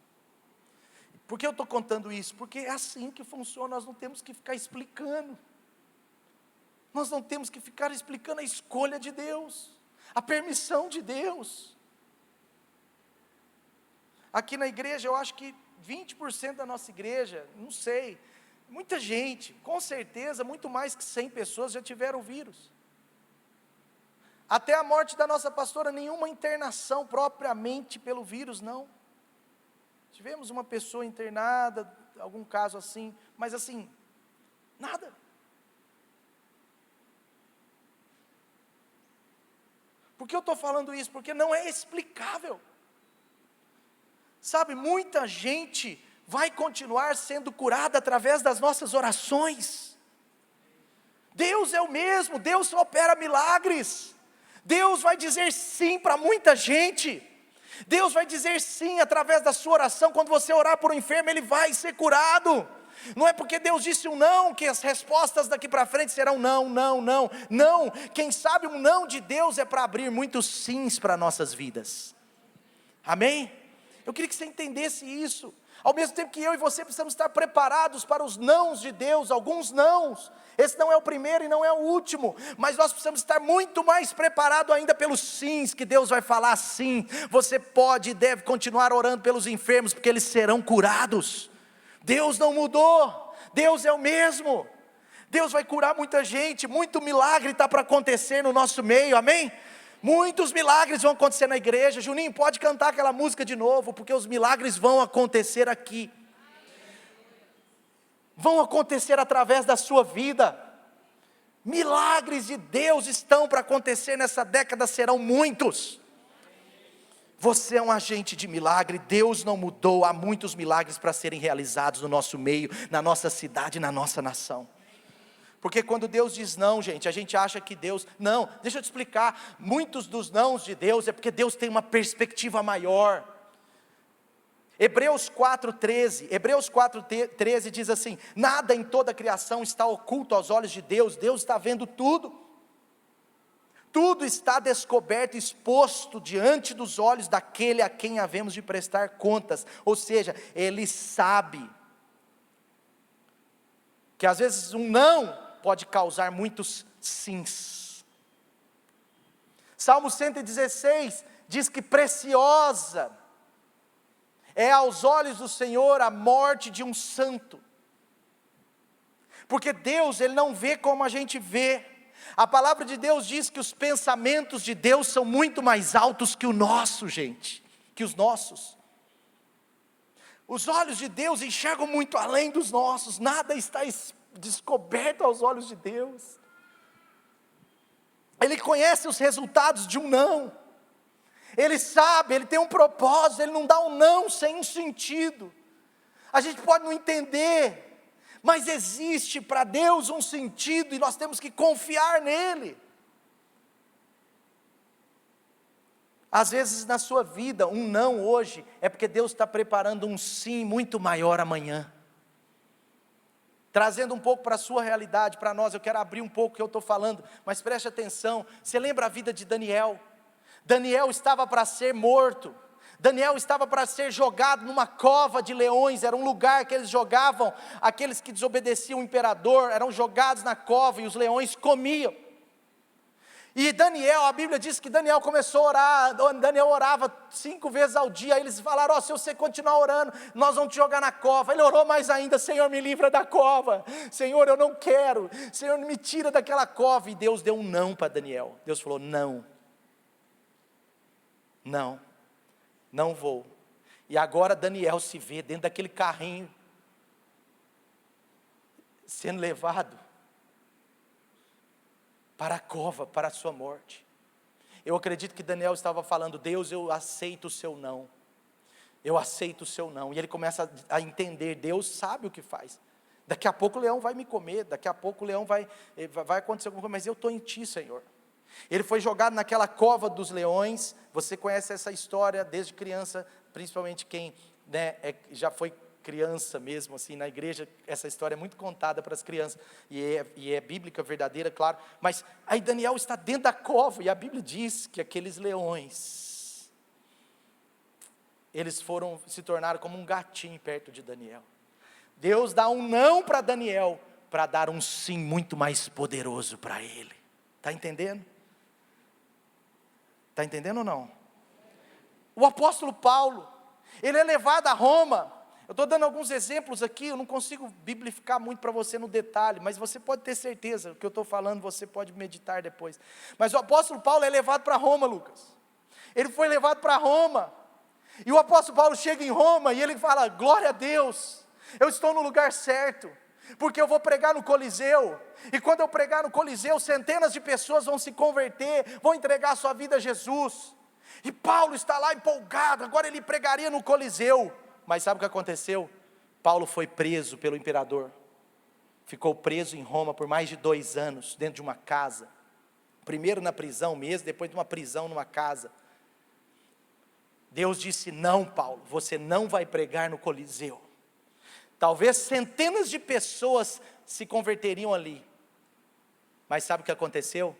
Por que eu estou contando isso? Porque é assim que funciona, nós não temos que ficar explicando. Nós não temos que ficar explicando a escolha de Deus, a permissão de Deus. Aqui na igreja, eu acho que 20% da nossa igreja, não sei, muita gente, com certeza, muito mais que 100 pessoas já tiveram o vírus. Até a morte da nossa pastora, nenhuma internação propriamente pelo vírus, não. Tivemos uma pessoa internada, algum caso assim, mas assim, nada. Por que eu estou falando isso? Porque não é explicável. Sabe, muita gente vai continuar sendo curada através das nossas orações. Deus é o mesmo, Deus só opera milagres. Deus vai dizer sim para muita gente. Deus vai dizer sim através da sua oração. Quando você orar por um enfermo, ele vai ser curado. Não é porque Deus disse um não, que as respostas daqui para frente serão não, não, não. Não, quem sabe um não de Deus é para abrir muitos sims para nossas vidas. Amém? Eu queria que você entendesse isso. Ao mesmo tempo que eu e você precisamos estar preparados para os nãos de Deus, alguns nãos. Esse não é o primeiro e não é o último, mas nós precisamos estar muito mais preparados ainda pelos sims, que Deus vai falar sim. Você pode e deve continuar orando pelos enfermos, porque eles serão curados. Deus não mudou, Deus é o mesmo. Deus vai curar muita gente, muito milagre está para acontecer no nosso meio, amém? Muitos milagres vão acontecer na igreja. Juninho, pode cantar aquela música de novo, porque os milagres vão acontecer aqui. Vão acontecer através da sua vida. Milagres de Deus estão para acontecer nessa década, serão muitos. Você é um agente de milagre. Deus não mudou, há muitos milagres para serem realizados no nosso meio, na nossa cidade, na nossa nação. Porque quando Deus diz não, gente, a gente acha que Deus... Não, deixa eu te explicar, muitos dos nãos de Deus é porque Deus tem uma perspectiva maior. Hebreus 4:13 diz assim: nada em toda a criação está oculto aos olhos de Deus, Deus está vendo tudo. Tudo está descoberto, exposto diante dos olhos daquele a quem havemos de prestar contas. Ou seja, Ele sabe que às vezes um não pode causar muitos sims. Salmo 116 diz que preciosa é aos olhos do Senhor a morte de um santo. Porque Deus, Ele não vê como a gente vê. A palavra de Deus diz que os pensamentos de Deus são muito mais altos que o nosso, gente, que os nossos. Os olhos de Deus enxergam muito além dos nossos, nada está descoberto aos olhos de Deus. Ele conhece os resultados de um não. Ele sabe, Ele tem um propósito, Ele não dá um não sem um sentido. A gente pode não entender, mas existe para Deus um sentido e nós temos que confiar nele. Às vezes na sua vida, um não hoje, é porque Deus está preparando um sim muito maior amanhã. Trazendo um pouco para a sua realidade, para nós, eu quero abrir um pouco o que eu estou falando, mas preste atenção. Você lembra a vida de Daniel? Daniel estava para ser morto. Daniel estava para ser jogado numa cova de leões, era um lugar que eles jogavam, aqueles que desobedeciam o imperador, eram jogados na cova e os leões comiam. E Daniel, a Bíblia diz que Daniel começou a orar, Daniel orava 5 vezes ao dia, aí eles falaram, se você continuar orando, nós vamos te jogar na cova. Ele orou mais ainda, Senhor, me livra da cova, Senhor, eu não quero, Senhor, me tira daquela cova. E Deus deu um não para Daniel, Deus falou, não, não vou. E agora Daniel se vê dentro daquele carrinho, sendo levado para a cova, para a sua morte. Eu acredito que Daniel estava falando, Deus, eu aceito o seu não, eu aceito o seu não. E ele começa a entender, Deus sabe o que faz. Daqui a pouco o leão vai me comer, daqui a pouco o leão vai acontecer alguma coisa, mas eu estou em ti, Senhor. Ele foi jogado naquela cova dos leões. Você conhece essa história desde criança, principalmente quem já foi criança mesmo, assim, na igreja, essa história é muito contada para as crianças, e é bíblica, verdadeira, claro. Mas aí Daniel está dentro da cova, e a Bíblia diz que aqueles leões, eles se tornaram como um gatinho perto de Daniel. Deus dá um não para Daniel, para dar um sim muito mais poderoso para ele. Está entendendo? Está entendendo ou não? O apóstolo Paulo, ele é levado a Roma. Eu estou dando alguns exemplos aqui, eu não consigo biblificar muito para você no detalhe, mas você pode ter certeza, o que eu estou falando, você pode meditar depois. Mas o apóstolo Paulo é levado para Roma, Lucas. Ele foi levado para Roma, e o apóstolo Paulo chega em Roma, e ele fala, glória a Deus, eu estou no lugar certo, porque eu vou pregar no Coliseu, e quando eu pregar no Coliseu, centenas de pessoas vão se converter, vão entregar a sua vida a Jesus. E Paulo está lá empolgado, agora ele pregaria no Coliseu. Mas sabe o que aconteceu? Paulo foi preso pelo imperador, ficou preso em Roma por mais de 2 anos, dentro de uma casa, primeiro na prisão mesmo, depois de uma prisão numa casa. Deus disse, não Paulo, você não vai pregar no Coliseu. Talvez centenas de pessoas se converteriam ali, mas sabe o que aconteceu?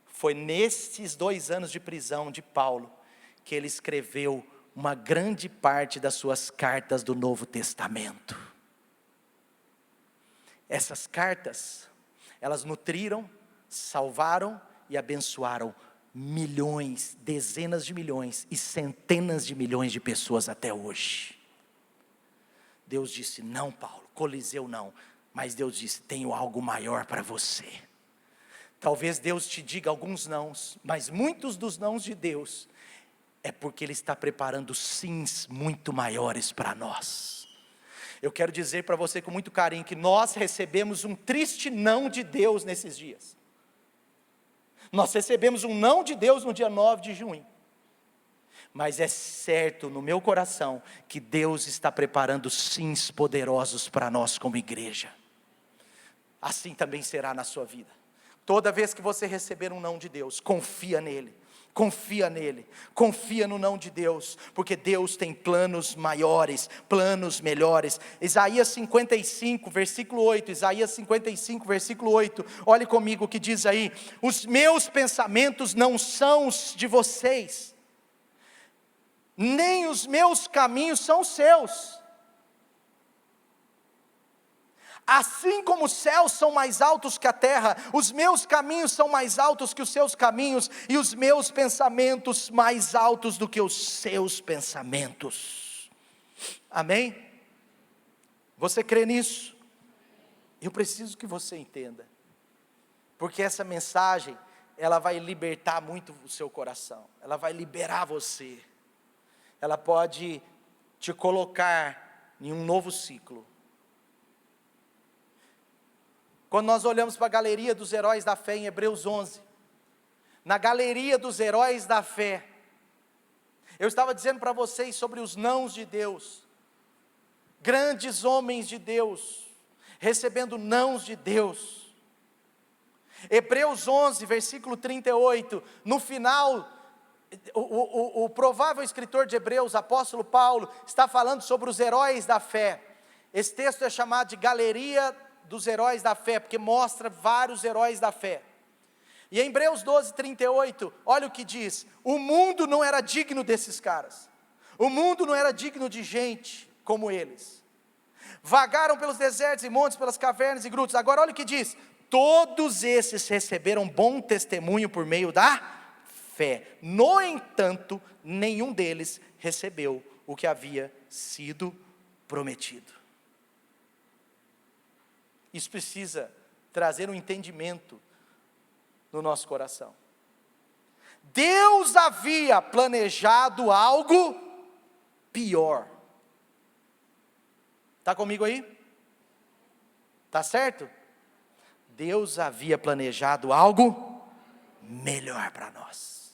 Foi nesses 2 anos de prisão de Paulo, que ele escreveu uma grande parte das suas cartas do Novo Testamento. Essas cartas, elas nutriram, salvaram e abençoaram milhões, dezenas de milhões e centenas de milhões de pessoas até hoje. Deus disse, não Paulo, Coliseu não, mas Deus disse, tenho algo maior para você. Talvez Deus te diga alguns nãos, mas muitos dos nãos de Deus é porque Ele está preparando sims muito maiores para nós. Eu quero dizer para você com muito carinho, que nós recebemos um triste não de Deus nesses dias. Nós recebemos um não de Deus no dia 9 de junho. Mas é certo no meu coração, que Deus está preparando sims poderosos para nós como igreja. Assim também será na sua vida. Toda vez que você receber um não de Deus, confia nele. Confia nele, confia no não de Deus, porque Deus tem planos maiores, planos melhores. Isaías 55, versículo 8, Isaías 55, versículo 8, olhe comigo o que diz aí, os meus pensamentos não são os de vocês, nem os meus caminhos são os seus. Assim como os céus são mais altos que a terra, os meus caminhos são mais altos que os seus caminhos, e os meus pensamentos mais altos do que os seus pensamentos. Amém? Você crê nisso? Eu preciso que você entenda, porque essa mensagem, ela vai libertar muito o seu coração, ela vai liberar você, ela pode te colocar em um novo ciclo. Quando nós olhamos para a galeria dos heróis da fé em Hebreus 11, na galeria dos heróis da fé, eu estava dizendo para vocês sobre os nãos de Deus, grandes homens de Deus, recebendo nãos de Deus. Hebreus 11, versículo 38, no final, o provável escritor de Hebreus, apóstolo Paulo, está falando sobre os heróis da fé. Esse texto é chamado de galeria dos heróis da fé, porque mostra vários heróis da fé. E em Hebreus 12, 38, olha o que diz, o mundo não era digno desses caras, O mundo não era digno de gente como eles. Vagaram pelos desertos e montes, pelas cavernas e grutas. Agora olha o que diz: todos esses receberam bom testemunho por meio da fé. No entanto, nenhum deles recebeu o que havia sido prometido. Isso precisa trazer um entendimento no nosso coração. Deus havia planejado algo pior. Está comigo aí? Está certo? Deus havia planejado algo melhor para nós.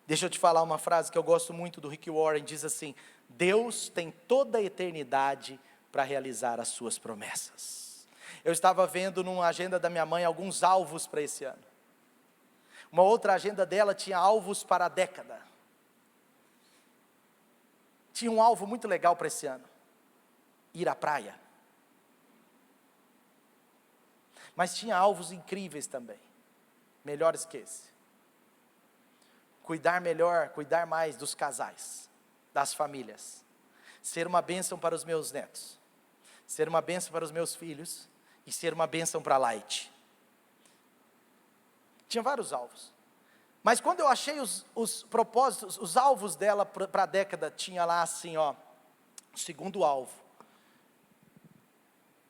Deixa eu te falar uma frase que eu gosto muito do Rick Warren, diz assim: Deus tem toda a eternidade para realizar as suas promessas. Eu estava vendo numa agenda da minha mãe alguns alvos para esse ano. Uma outra agenda dela tinha alvos para a década. Tinha um alvo muito legal para esse ano: ir à praia. Mas tinha alvos incríveis também, melhores que esse. Cuidar melhor, cuidar mais dos casais, das famílias. Ser uma bênção para os meus netos. Ser uma bênção para os meus filhos. E ser uma bênção para a Light. Tinha vários alvos. Mas quando eu achei os propósitos, os alvos dela para a década, tinha lá assim, ó, o segundo alvo.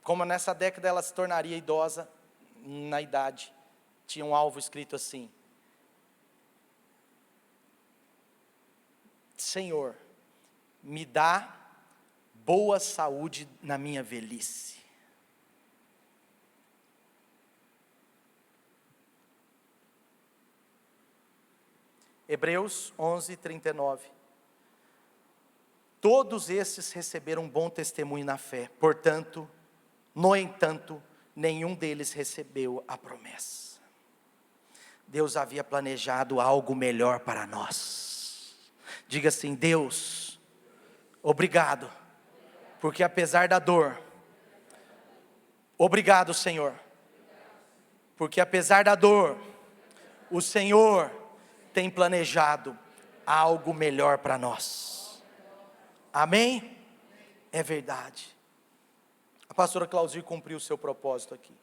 Como nessa década ela se tornaria idosa na idade, tinha um alvo escrito assim: Senhor, me dá boa saúde na minha velhice. Hebreus 11:39. Todos esses receberam um bom testemunho na fé. Portanto, no entanto, nenhum deles recebeu a promessa. Deus havia planejado algo melhor para nós. Diga assim: Deus, obrigado, porque apesar da dor, obrigado, Senhor, porque apesar da dor, o Senhor tem planejado algo melhor para nós. Amém? É verdade. A pastora Claudir cumpriu o seu propósito aqui.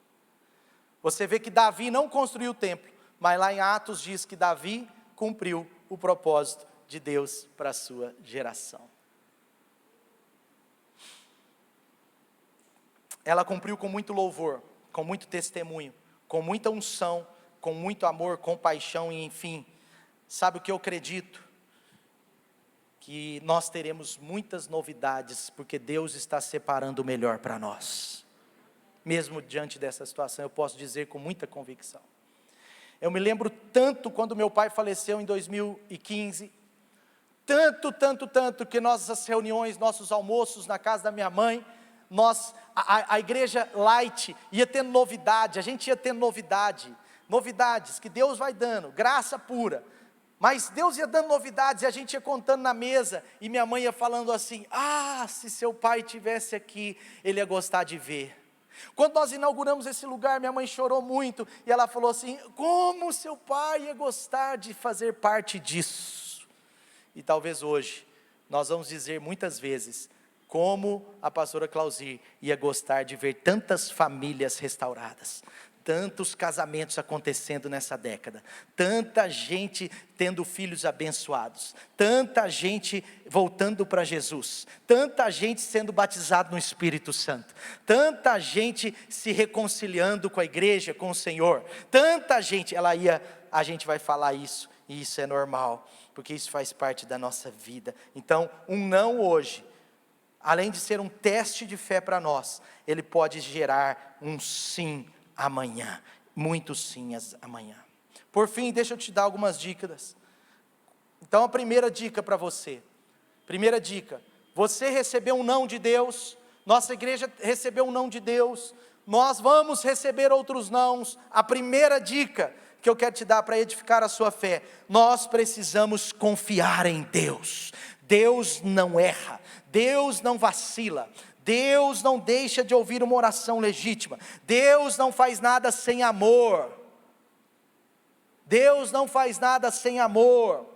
Você vê que Davi não construiu o templo, mas lá em Atos diz que Davi cumpriu o propósito de Deus para a sua geração. Ela cumpriu com muito louvor, com muito testemunho, com muita unção, com muito amor, compaixão e enfim. Sabe o que eu acredito? Que nós teremos muitas novidades, porque Deus está separando o melhor para nós. Mesmo diante dessa situação, eu posso dizer com muita convicção. Eu me lembro tanto quando meu pai faleceu em 2015, tanto, que nossas reuniões, nossos almoços na casa da minha mãe, a igreja Light ia tendo novidade, a gente ia tendo novidades que Deus vai dando, graça pura. Mas Deus ia dando novidades e a gente ia contando na mesa, e minha mãe ia falando assim: se seu pai estivesse aqui, ele ia gostar de ver. Quando nós inauguramos esse lugar, minha mãe chorou muito, e ela falou assim: como seu pai ia gostar de fazer parte disso? E talvez hoje, nós vamos dizer muitas vezes, como a pastora Claudir ia gostar de ver tantas famílias restauradas, tantos casamentos acontecendo nessa década, tanta gente tendo filhos abençoados, tanta gente voltando para Jesus, tanta gente sendo batizada no Espírito Santo, tanta gente se reconciliando com a igreja, com o Senhor, tanta gente, a gente vai falar isso, e isso é normal, porque isso faz parte da nossa vida. Então, um não hoje, além de ser um teste de fé para nós, ele pode gerar um sim amanhã, muitos sims amanhã. Por fim, deixa eu te dar algumas dicas. Então a primeira dica para você, você recebeu um não de Deus, nossa igreja recebeu um não de Deus, nós vamos receber outros nãos. A primeira dica que eu quero te dar para edificar a sua fé: nós precisamos confiar em Deus. Deus não erra, Deus não vacila, Deus não deixa de ouvir uma oração legítima, Deus não faz nada sem amor, Deus não faz nada sem amor.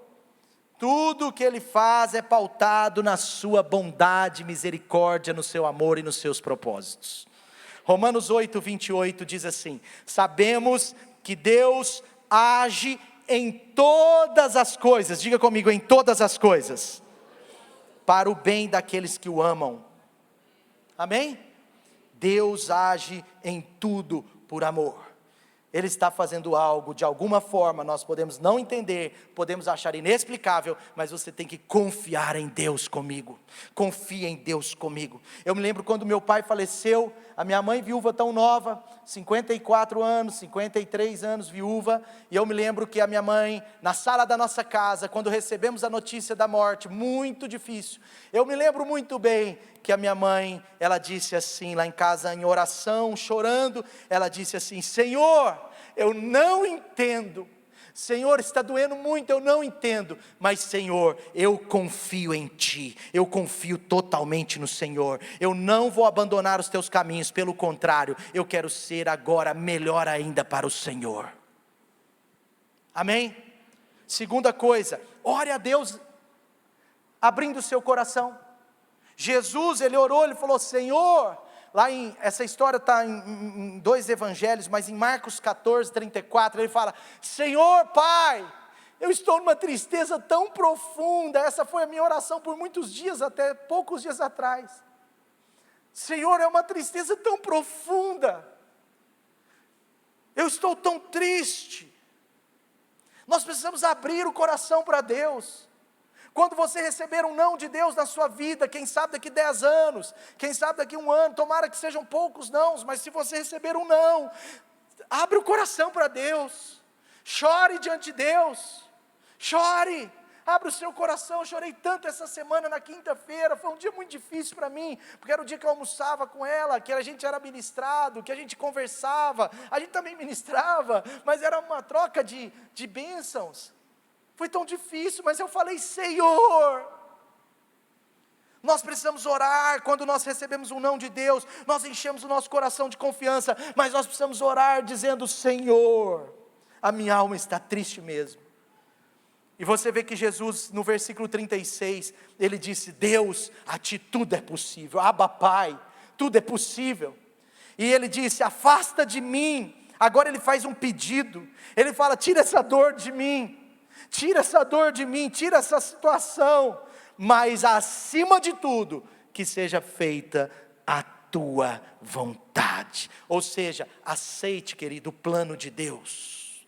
tudo o que Ele faz é pautado na sua bondade, misericórdia, no seu amor e nos seus propósitos. Romanos 8:28 diz assim: sabemos que Deus age em todas as coisas, diga comigo, em todas as coisas, para o bem daqueles que o amam. Amém? Deus age em tudo por amor. Ele está fazendo algo, de alguma forma, nós podemos não entender, podemos achar inexplicável, mas você tem que confiar em Deus comigo. Confie em Deus comigo. Eu me lembro quando meu pai faleceu, a minha mãe viúva tão nova, 54 anos, 53 anos viúva, e eu me lembro que a minha mãe, na sala da nossa casa, quando recebemos a notícia da morte, muito difícil, eu me lembro muito bem que a minha mãe, ela disse assim, lá em casa em oração, chorando, ela disse assim: Senhor, eu não entendo, Senhor, está doendo muito, eu não entendo, mas Senhor, eu confio em Ti, eu confio totalmente no Senhor, eu não vou abandonar os Teus caminhos, pelo contrário, eu quero ser agora melhor ainda para o Senhor. Amém? Segunda coisa, ore a Deus, abrindo o seu coração. Jesus, ele orou, ele falou: Senhor, essa história está em dois evangelhos, mas em Marcos 14:34, ele fala: Senhor Pai, eu estou numa tristeza tão profunda. Essa foi a minha oração por muitos dias, até poucos dias atrás. Senhor, é uma tristeza tão profunda, eu estou tão triste. Nós precisamos abrir o coração para Deus. Quando você receber um não de Deus na sua vida, quem sabe daqui 10 anos, quem sabe daqui 1 ano, tomara que sejam poucos nãos, mas se você receber um não, abre o coração para Deus, chore diante de Deus, chore, abre o seu coração. Eu chorei tanto essa semana na quinta-feira, foi um dia muito difícil para mim, porque era o dia que eu almoçava com ela, que a gente era ministrado, que a gente conversava, a gente também ministrava, mas era uma troca de bênçãos. Foi tão difícil, mas eu falei: Senhor, nós precisamos orar. Quando nós recebemos um não de Deus, nós enchemos o nosso coração de confiança, mas nós precisamos orar dizendo: Senhor, a minha alma está triste mesmo. E você vê que Jesus, no versículo 36, ele disse: Deus, a Ti tudo é possível. Abba Pai, tudo é possível. E ele disse: afasta de mim. Agora ele faz um pedido, ele fala: tira essa dor de mim. Tira essa dor de mim, tira essa situação, mas acima de tudo, que seja feita a Tua vontade. Ou seja, aceite, querido, o plano de Deus.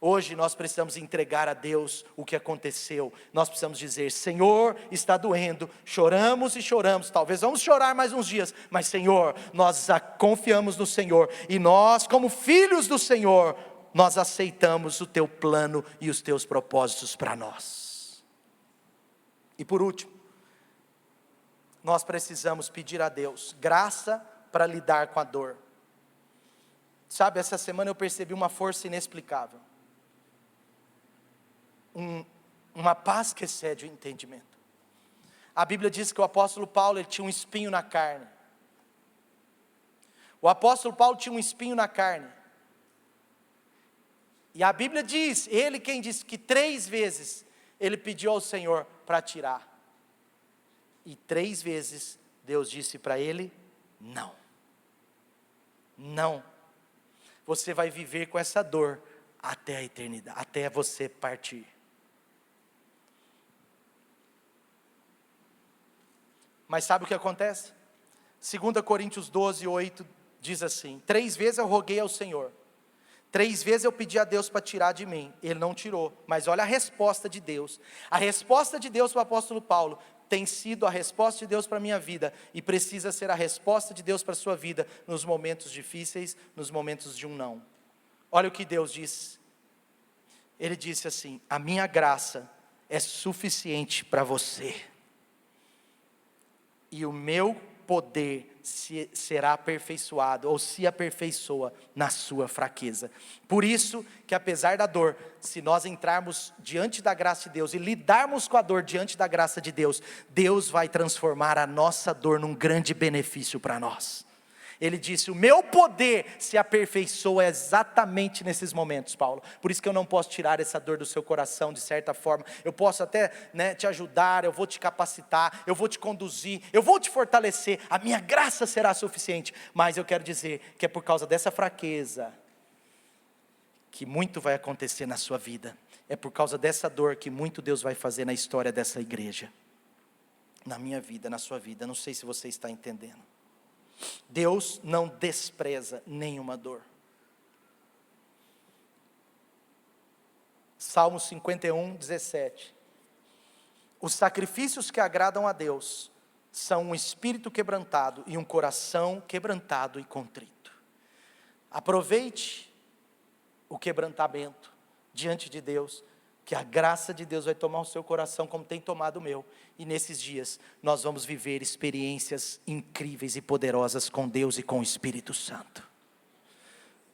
Hoje nós precisamos entregar a Deus o que aconteceu. Nós precisamos dizer: Senhor, está doendo, choramos e choramos, talvez vamos chorar mais uns dias, mas Senhor, nós confiamos no Senhor, e nós, como filhos do Senhor, nós aceitamos o Teu plano e os Teus propósitos para nós. E por último, nós precisamos pedir a Deus graça para lidar com a dor. Sabe, essa semana eu percebi uma força inexplicável, uma paz que excede o entendimento. A Bíblia diz que o apóstolo Paulo, ele tinha um espinho na carne. O apóstolo Paulo tinha um espinho na carne. E a Bíblia diz, ele quem disse que 3 vezes ele pediu ao Senhor para tirar. E 3 vezes Deus disse para ele: não. Não. Você vai viver com essa dor até a eternidade, até você partir. Mas sabe o que acontece? 2 Coríntios 12:8 diz assim: 3 vezes eu roguei ao Senhor, 3 vezes eu pedi a Deus para tirar de mim, Ele não tirou. Mas olha a resposta de Deus. A resposta de Deus para o apóstolo Paulo tem sido a resposta de Deus para a minha vida, e precisa ser a resposta de Deus para a sua vida, nos momentos difíceis, nos momentos de um não. Olha o que Deus disse. Ele disse assim: a minha graça é suficiente para você, e o meu poder será aperfeiçoado, ou se aperfeiçoa na sua fraqueza. Por isso que apesar da dor, se nós entrarmos diante da graça de Deus e lidarmos com a dor diante da graça de Deus, Deus vai transformar a nossa dor num grande benefício para nós. Ele disse: o meu poder se aperfeiçoa exatamente nesses momentos, Paulo. Por isso que eu não posso tirar essa dor do seu coração, de certa forma. Eu posso até te ajudar, eu vou te capacitar, eu vou te conduzir, eu vou te fortalecer. A minha graça será suficiente. Mas eu quero dizer que é por causa dessa fraqueza que muito vai acontecer na sua vida. É por causa dessa dor que muito Deus vai fazer na história dessa igreja. Na minha vida, na sua vida. Não sei se você está entendendo. Deus não despreza nenhuma dor. Salmo 51, 17. Os sacrifícios que agradam a Deus são um espírito quebrantado e um coração quebrantado e contrito. Aproveite o quebrantamento diante de Deus, que a graça de Deus vai tomar o seu coração como tem tomado o meu. E nesses dias nós vamos viver experiências incríveis e poderosas com Deus e com o Espírito Santo.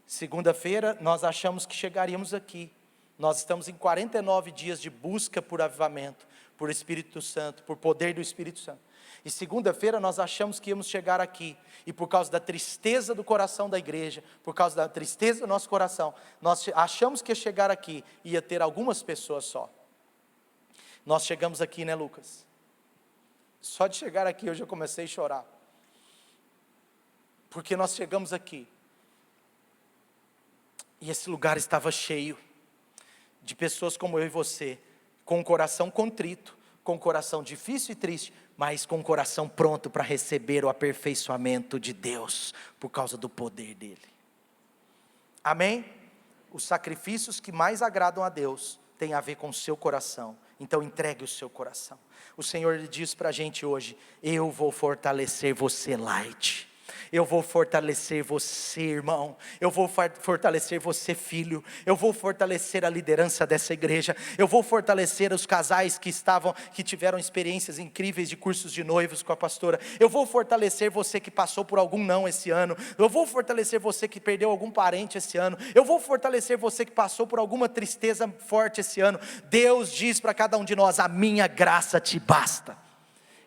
Segunda-feira nós achamos que chegaríamos aqui. Nós estamos em 49 dias de busca por avivamento, por Espírito Santo, por poder do Espírito Santo. E segunda-feira nós achamos que íamos chegar aqui, e por causa da tristeza do coração da igreja, por causa da tristeza do nosso coração, nós achamos que ia chegar aqui, ia ter algumas pessoas só. Nós chegamos aqui, né, Lucas? Só de chegar aqui eu já comecei a chorar. Porque nós chegamos aqui, e esse lugar estava cheio de pessoas como eu e você, com o coração contrito, com o coração difícil e triste, mas com o coração pronto para receber o aperfeiçoamento de Deus, por causa do poder dele. Amém? Os sacrifícios que mais agradam a Deus, têm a ver com o seu coração. Então entregue o seu coração. O Senhor diz para a gente hoje: eu vou fortalecer você, Light. Eu vou fortalecer você, irmão. Eu vou fortalecer você, filho. Eu vou fortalecer a liderança dessa igreja. Eu vou fortalecer os casais que tiveram experiências incríveis de cursos de noivos com a pastora. Eu vou fortalecer você que passou por algum não esse ano. Eu vou fortalecer você que perdeu algum parente esse ano. Eu vou fortalecer você que passou por alguma tristeza forte esse ano. Deus diz para cada um de nós: a minha graça te basta.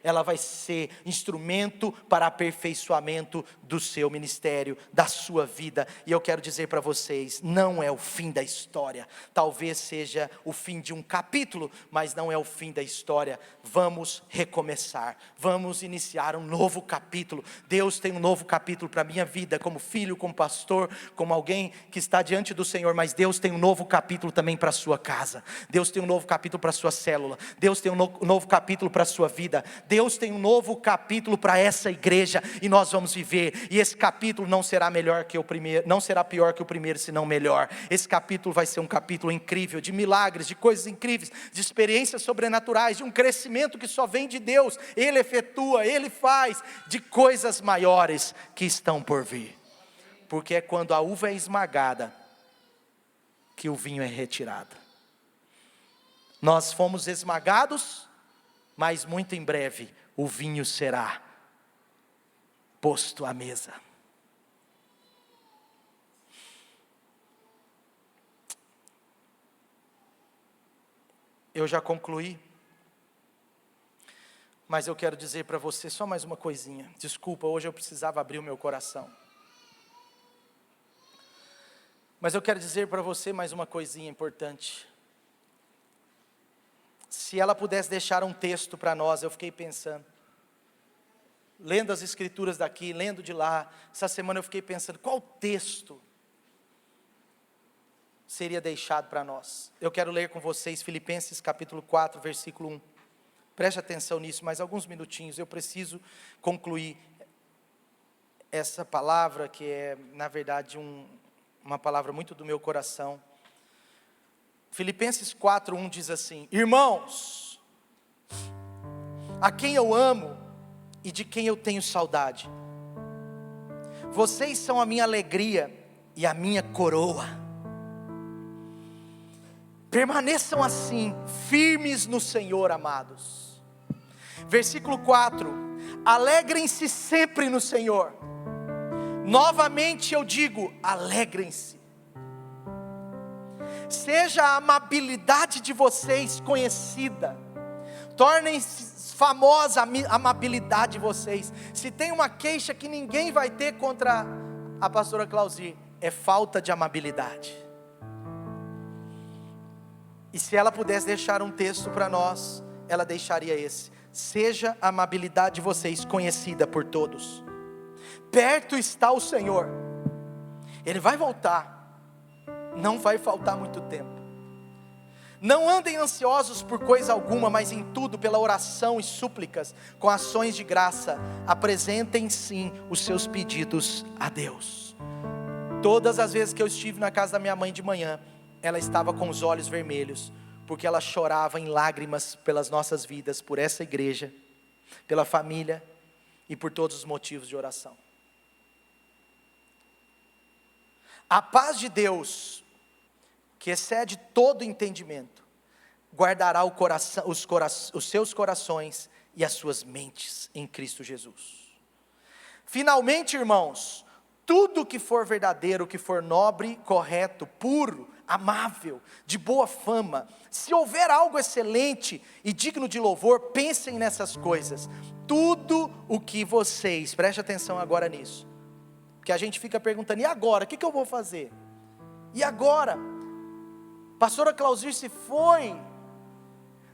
Ela vai ser instrumento para aperfeiçoamento do seu ministério, da sua vida. E eu quero dizer para vocês, não é o fim da história. Talvez seja o fim de um capítulo, mas não é o fim da história. Vamos recomeçar, vamos iniciar um novo capítulo. Deus tem um novo capítulo para a minha vida, como filho, como pastor, como alguém que está diante do Senhor. Mas Deus tem um novo capítulo também para a sua casa. Deus tem um novo capítulo para a sua célula. Deus tem um novo capítulo para a sua vida. Deus tem um novo capítulo para essa igreja, e nós vamos viver, e esse capítulo não será melhor que o primeiro, não será pior que o primeiro, senão melhor. Esse capítulo vai ser um capítulo incrível, de milagres, de coisas incríveis, de experiências sobrenaturais, de um crescimento que só vem de Deus. Ele efetua, Ele faz, de coisas maiores que estão por vir. Porque é quando a uva é esmagada que o vinho é retirado. Nós fomos esmagados, mas muito em breve o vinho será posto à mesa. Eu já concluí, mas eu quero dizer para você só mais uma coisinha. Desculpa, hoje eu precisava abrir o meu coração. Mas eu quero dizer para você mais uma coisinha importante. Se ela pudesse deixar um texto para nós, eu fiquei pensando, lendo as escrituras daqui, lendo de lá, essa semana eu fiquei pensando, qual texto seria deixado para nós? Eu quero ler com vocês Filipenses capítulo 4, versículo 1. Preste atenção nisso, mais alguns minutinhos, eu preciso concluir essa palavra, que é na verdade uma palavra muito do meu coração. Filipenses 4:1 diz assim: irmãos, a quem eu amo e de quem eu tenho saudade, vocês são a minha alegria e a minha coroa. Permaneçam assim, firmes no Senhor, amados. Versículo 4: alegrem-se sempre no Senhor. Novamente eu digo, alegrem-se. Seja a amabilidade de vocês conhecida, tornem-se famosa amabilidade de vocês. Se tem uma queixa que ninguém vai ter contra a pastora Clauzir, é falta de amabilidade. E se ela pudesse deixar um texto para nós, ela deixaria esse: seja a amabilidade de vocês conhecida por todos. Perto está o Senhor, Ele vai voltar, não vai faltar muito tempo. Não andem ansiosos por coisa alguma, mas em tudo, pela oração e súplicas, com ações de graça, apresentem sim os seus pedidos a Deus. Todas as vezes que eu estive na casa da minha mãe de manhã, ela estava com os olhos vermelhos, porque ela chorava em lágrimas pelas nossas vidas, por essa igreja, pela família e por todos os motivos de oração. A paz de Deus, que excede todo entendimento, guardará os seus corações e as suas mentes em Cristo Jesus. Finalmente, irmãos, tudo que for verdadeiro, que for nobre, correto, puro, amável, de boa fama, se houver algo excelente e digno de louvor, pensem nessas coisas. Tudo o que vocês, preste atenção agora nisso, porque a gente fica perguntando: e agora? O que eu vou fazer? E agora? Pastora Clauzir se foi,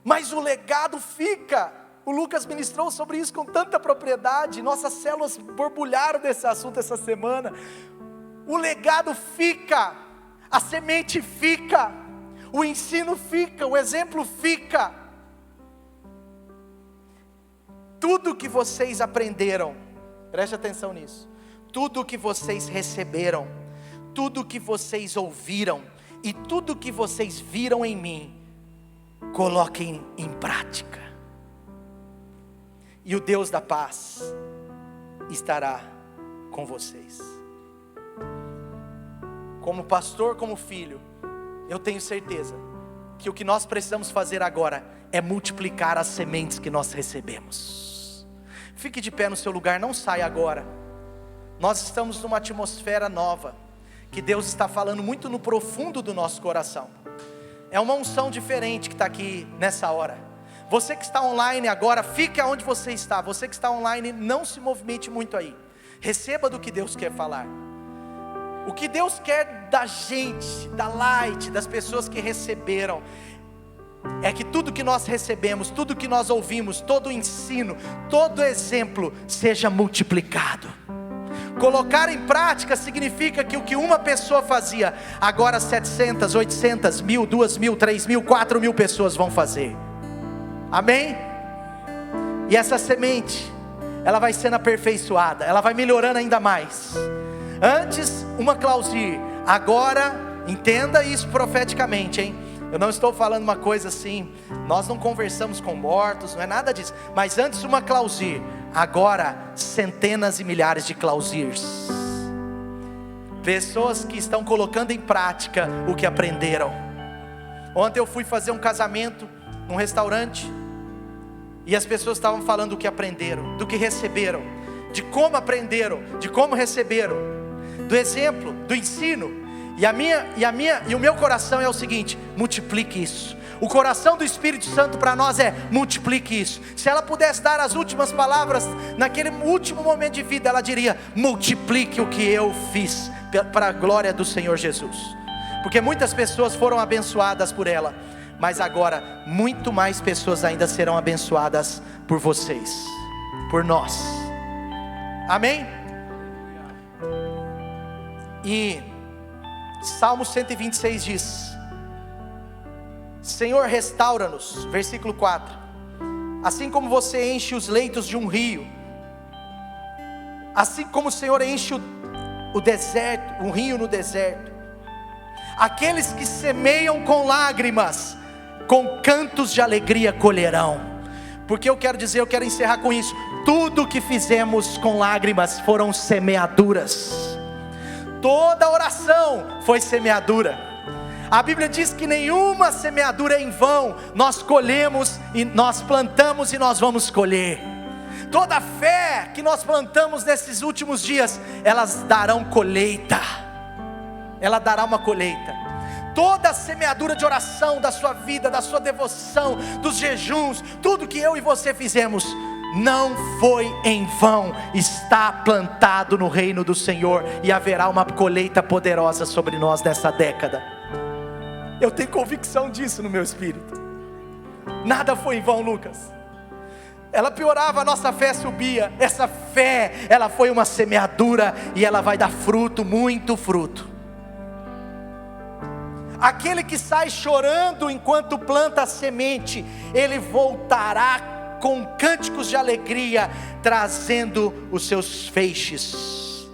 mas o legado fica. O Lucas ministrou sobre isso com tanta propriedade, nossas células borbulharam desse assunto essa semana. O legado fica, a semente fica, o ensino fica, o exemplo fica. Tudo que vocês aprenderam, preste atenção nisso, tudo que vocês receberam, tudo que vocês ouviram e tudo que vocês viram em mim, coloquem em prática, e o Deus da paz estará com vocês. Como pastor, como filho, eu tenho certeza que o que nós precisamos fazer agora é multiplicar as sementes que nós recebemos. Fique de pé no seu lugar, não saia agora. Nós estamos numa atmosfera nova, que Deus está falando muito no profundo do nosso coração. É uma unção diferente que está aqui nessa hora. Você que está online agora, fique aonde você está. Você que está online, não se movimente muito aí. Receba do que Deus quer falar. O que Deus quer da gente, da Light, das pessoas que receberam, é que tudo que nós recebemos, tudo que nós ouvimos, todo o ensino, todo exemplo, seja multiplicado. Colocar em prática significa que o que uma pessoa fazia, agora 700, 800, 1000, 2000, 3000, 4000 pessoas vão fazer. Amém? E essa semente, ela vai sendo aperfeiçoada, ela vai melhorando ainda mais. Antes, uma Clauzir, agora, entenda isso profeticamente, hein? Eu não estou falando uma coisa assim, nós não conversamos com mortos, não é nada disso. Mas antes uma Clauzir, agora centenas e milhares de Clauzirs. Pessoas que estão colocando em prática o que aprenderam. Ontem eu fui fazer um casamento num restaurante, e as pessoas estavam falando do que aprenderam, do que receberam, de como aprenderam, de como receberam, do exemplo, do ensino. E o meu coração é o seguinte: multiplique isso. O coração do Espírito Santo para nós é: multiplique isso. Se ela pudesse dar as últimas palavras naquele último momento de vida, ela diria: multiplique o que eu fiz para a glória do Senhor Jesus. Porque muitas pessoas foram abençoadas por ela, mas agora muito mais pessoas ainda serão abençoadas por vocês, por nós. Amém? E Salmo 126 diz: Senhor, restaura-nos, versículo 4, assim como você enche os leitos de um rio, assim como o Senhor enche o deserto, um rio no deserto. Aqueles que semeiam com lágrimas, com cantos de alegria colherão. Porque eu quero encerrar com isso: tudo que fizemos com lágrimas foram semeaduras. Toda oração foi semeadura. A Bíblia diz que nenhuma semeadura é em vão. Nós colhemos e nós plantamos e nós vamos colher. Toda fé que nós plantamos nesses últimos dias, elas darão colheita. Ela dará uma colheita. toda a semeadura de oração da sua vida, da sua devoção, dos jejuns, tudo que eu e você fizemos, não foi em vão, está plantado no reino do Senhor, e haverá uma colheita poderosa sobre nós nessa década. Eu tenho convicção disso no meu espírito. Nada foi em vão, Lucas. Ela piorava, a nossa fé subia. Essa fé, ela foi uma semeadura, e ela vai dar fruto, muito fruto. Aquele que sai chorando enquanto planta a semente, ele voltará com cânticos de alegria, trazendo os seus feixes,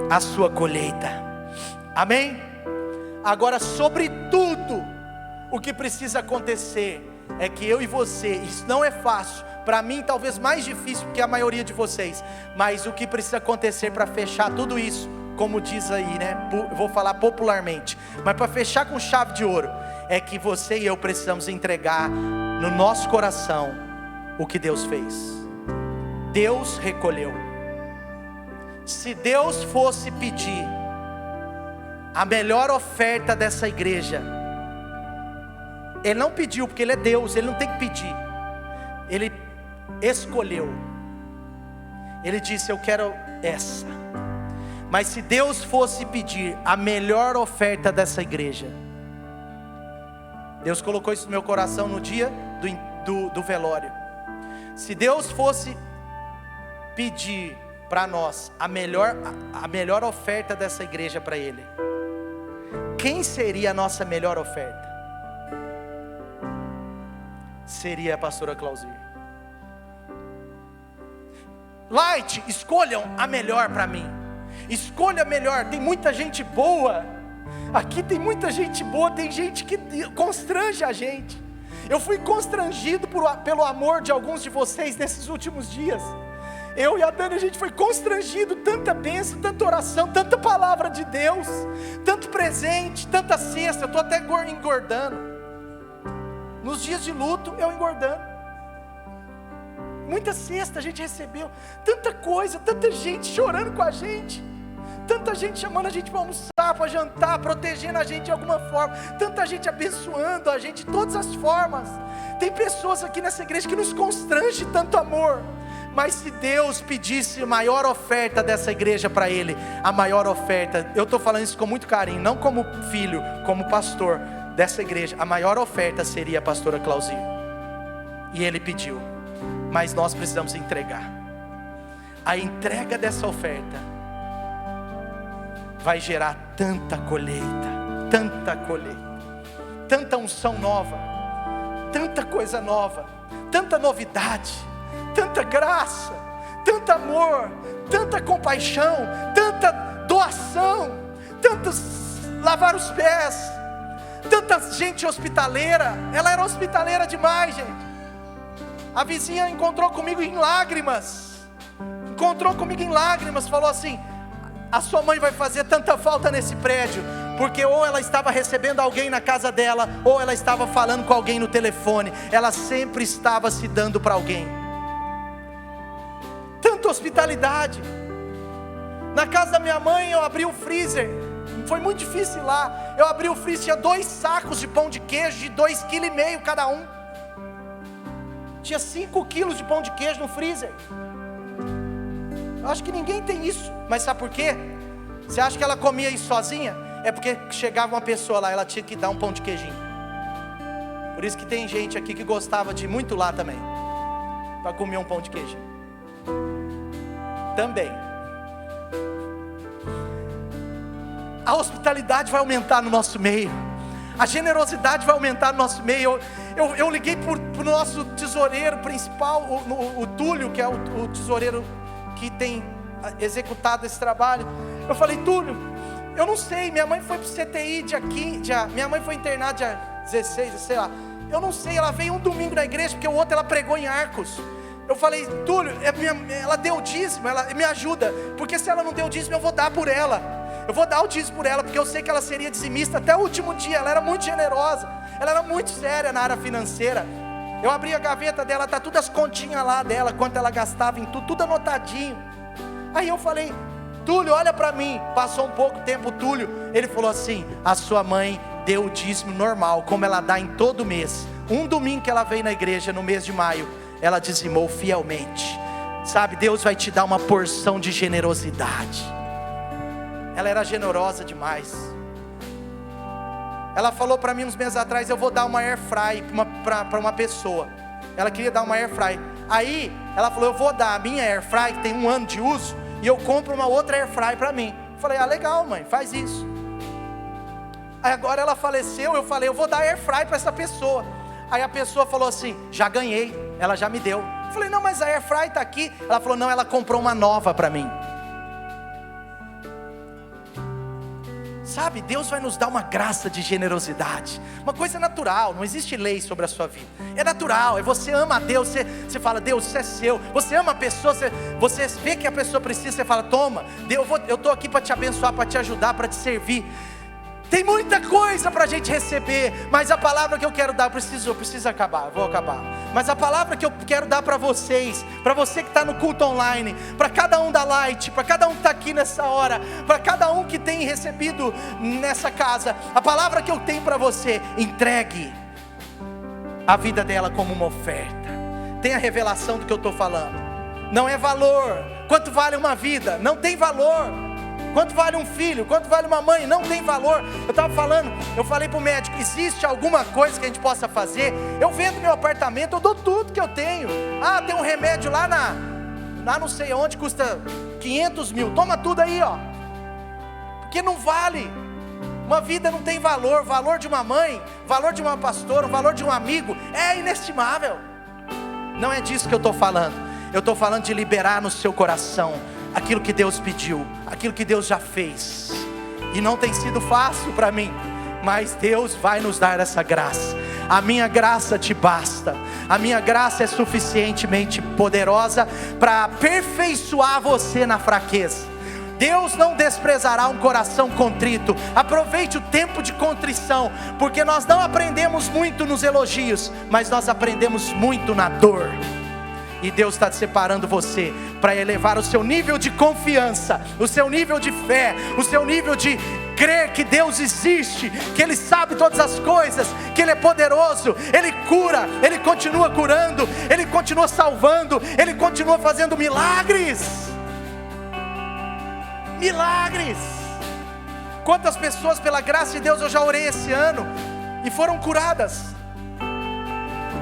a sua colheita. Amém? Agora, sobretudo, o que precisa acontecer é que eu e você, isso não é fácil, para mim talvez mais difícil que a maioria de vocês, mas o que precisa acontecer para fechar tudo isso, como diz aí, né? Eu vou falar popularmente, mas para fechar com chave de ouro, é que você e eu precisamos entregar no nosso coração o que Deus fez. Deus recolheu. Se Deus fosse pedir a melhor oferta dessa igreja, Ele não pediu porque Ele é Deus, Ele não tem que pedir, Ele escolheu. Ele disse: eu quero essa. Mas se Deus fosse pedir a melhor oferta dessa igreja, Deus colocou isso no meu coração no dia do velório. Se Deus fosse pedir para nós a melhor oferta dessa igreja para Ele, quem seria a nossa melhor oferta? Seria a pastora Clauzir. Light, escolham a melhor para mim. Escolha a melhor. Tem muita gente boa. Aqui tem muita gente boa. Tem gente que constrange a gente. Eu fui constrangido pelo amor de alguns de vocês nesses últimos dias. Eu e a Dani, a gente foi constrangido. Tanta bênção, tanta oração, tanta palavra de Deus, tanto presente, tanta cesta. Eu estou até engordando. Nos dias de luto, eu engordando. Muita cesta a gente recebeu. Tanta coisa, tanta gente chorando com a gente. Tanta gente chamando a gente para almoçar, para jantar, protegendo a gente de alguma forma. Tanta gente abençoando a gente de todas as formas. Tem pessoas aqui nessa igreja que nos constrange tanto amor. Mas se Deus pedisse a maior oferta dessa igreja para Ele, a maior oferta, eu estou falando isso com muito carinho, não como filho, como pastor dessa igreja, a maior oferta seria a pastora Clauzir. E Ele pediu, mas nós precisamos entregar. A entrega dessa oferta vai gerar tanta colheita, tanta unção nova, tanta coisa nova, tanta novidade, tanta graça, tanto amor, tanta compaixão, tanta doação, tantos lavar os pés, tanta gente hospitaleira. Ela era hospitaleira demais, gente. A vizinha encontrou comigo em lágrimas, falou assim: a sua mãe vai fazer tanta falta nesse prédio, porque ou ela estava recebendo alguém na casa dela, ou ela estava falando com alguém no telefone. Ela sempre estava se dando para alguém. Tanta hospitalidade. Na casa da minha mãe eu abri o freezer, foi muito difícil lá. Eu abri o freezer, tinha 2 sacos de pão de queijo de 2,5 kg cada um. Tinha 5 quilos de pão de queijo no freezer. Eu acho que ninguém tem isso. Mas sabe por quê? Você acha que ela comia isso sozinha? É porque chegava uma pessoa lá, ela tinha que dar um pão de queijinho. Por isso que tem gente aqui que gostava de ir muito lá também, para comer um pão de queijinho também. A hospitalidade vai aumentar no nosso meio, a generosidade vai aumentar no nosso meio. Eu liguei para o nosso tesoureiro principal, o Túlio, que é o tesoureiro que tem executado esse trabalho. Eu falei: Túlio, eu não sei, minha mãe foi para o CTI minha mãe foi internada dia 16, sei lá, eu não sei, ela veio um domingo na igreja, porque o outro ela pregou em Arcos. Eu falei: Túlio, ela deu o dízimo, ela me ajuda, porque se ela não deu o dízimo, eu vou dar por ela, eu vou dar o dízimo por ela, porque eu sei que ela seria dizimista até o último dia. Ela era muito generosa, ela era muito séria na área financeira. Eu abri a gaveta dela, tá tudo as continhas lá dela, quanto ela gastava em tudo anotadinho. Aí eu falei: Túlio, olha para mim. Passou um pouco tempo, Túlio, ele falou assim: a sua mãe deu o dízimo normal, como ela dá em todo mês. Um domingo que ela veio na igreja no mês de maio, ela dizimou fielmente. Sabe, Deus vai te dar uma porção de generosidade. Ela era generosa demais. Ela falou para mim uns meses atrás: eu vou dar uma air fry para uma pessoa. Ela queria dar uma air fry. Aí ela falou: eu vou dar a minha air fry, que tem 1 ano de uso, e eu compro uma outra air fry para mim. Eu falei: ah, legal, mãe, faz isso. Aí agora ela faleceu, eu falei: eu vou dar air fry para essa pessoa. Aí a pessoa falou assim: já ganhei, ela já me deu. Eu falei: não, mas a air fry está aqui. Ela falou: não, ela comprou uma nova para mim. Sabe, Deus vai nos dar uma graça de generosidade, uma coisa natural, não existe lei sobre a sua vida, é natural, é você ama a Deus, você fala: Deus, isso é seu. Você ama a pessoa, você vê que a pessoa precisa, você fala: toma, eu estou aqui para te abençoar, para te ajudar, para te servir. Tem muita coisa para a gente receber, mas a palavra que eu quero dar, eu preciso acabar, vou acabar. Mas a palavra que eu quero dar para vocês, para você que está no culto online, para cada um da Light, para cada um que está aqui nessa hora, para cada um que tem recebido nessa casa, a palavra que eu tenho para você: entregue a vida dela como uma oferta. Tenha a revelação do que eu estou falando. Não é valor. Quanto vale uma vida? Não tem valor. Quanto vale um filho? Quanto vale uma mãe? Não tem valor. Eu falei para o médico: existe alguma coisa que a gente possa fazer? Eu vendo meu apartamento, eu dou tudo que eu tenho. Ah, tem um remédio lá não sei onde, custa 500 mil, toma tudo aí, ó. Porque não vale. Uma vida não tem valor. Valor de uma mãe, valor de uma pastora, o valor de um amigo é inestimável. Não é disso que eu estou falando. Eu estou falando de liberar no seu coração aquilo que Deus pediu, aquilo que Deus já fez. E não tem sido fácil para mim, mas Deus vai nos dar essa graça. A minha graça te basta. A minha graça é suficientemente poderosa para aperfeiçoar você na fraqueza. Deus não desprezará um coração contrito. Aproveite o tempo de contrição, porque nós não aprendemos muito nos elogios, mas nós aprendemos muito na dor. E Deus está separando você para elevar o seu nível de confiança, o seu nível de fé, o seu nível de crer que Deus existe, que Ele sabe todas as coisas, que Ele é poderoso, Ele cura, Ele continua curando, Ele continua salvando, Ele continua fazendo milagres. Milagres. Quantas pessoas, pela graça de Deus, eu já orei esse ano e foram curadas.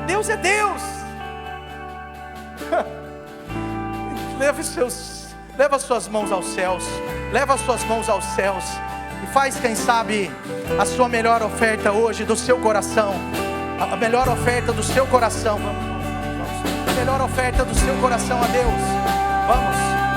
Deus é Deus. Leva as suas mãos aos céus. Leva as suas mãos aos céus. E faz, quem sabe, a sua melhor oferta hoje do seu coração. A melhor oferta do seu coração. Vamos. A melhor oferta do seu coração a Deus. Vamos.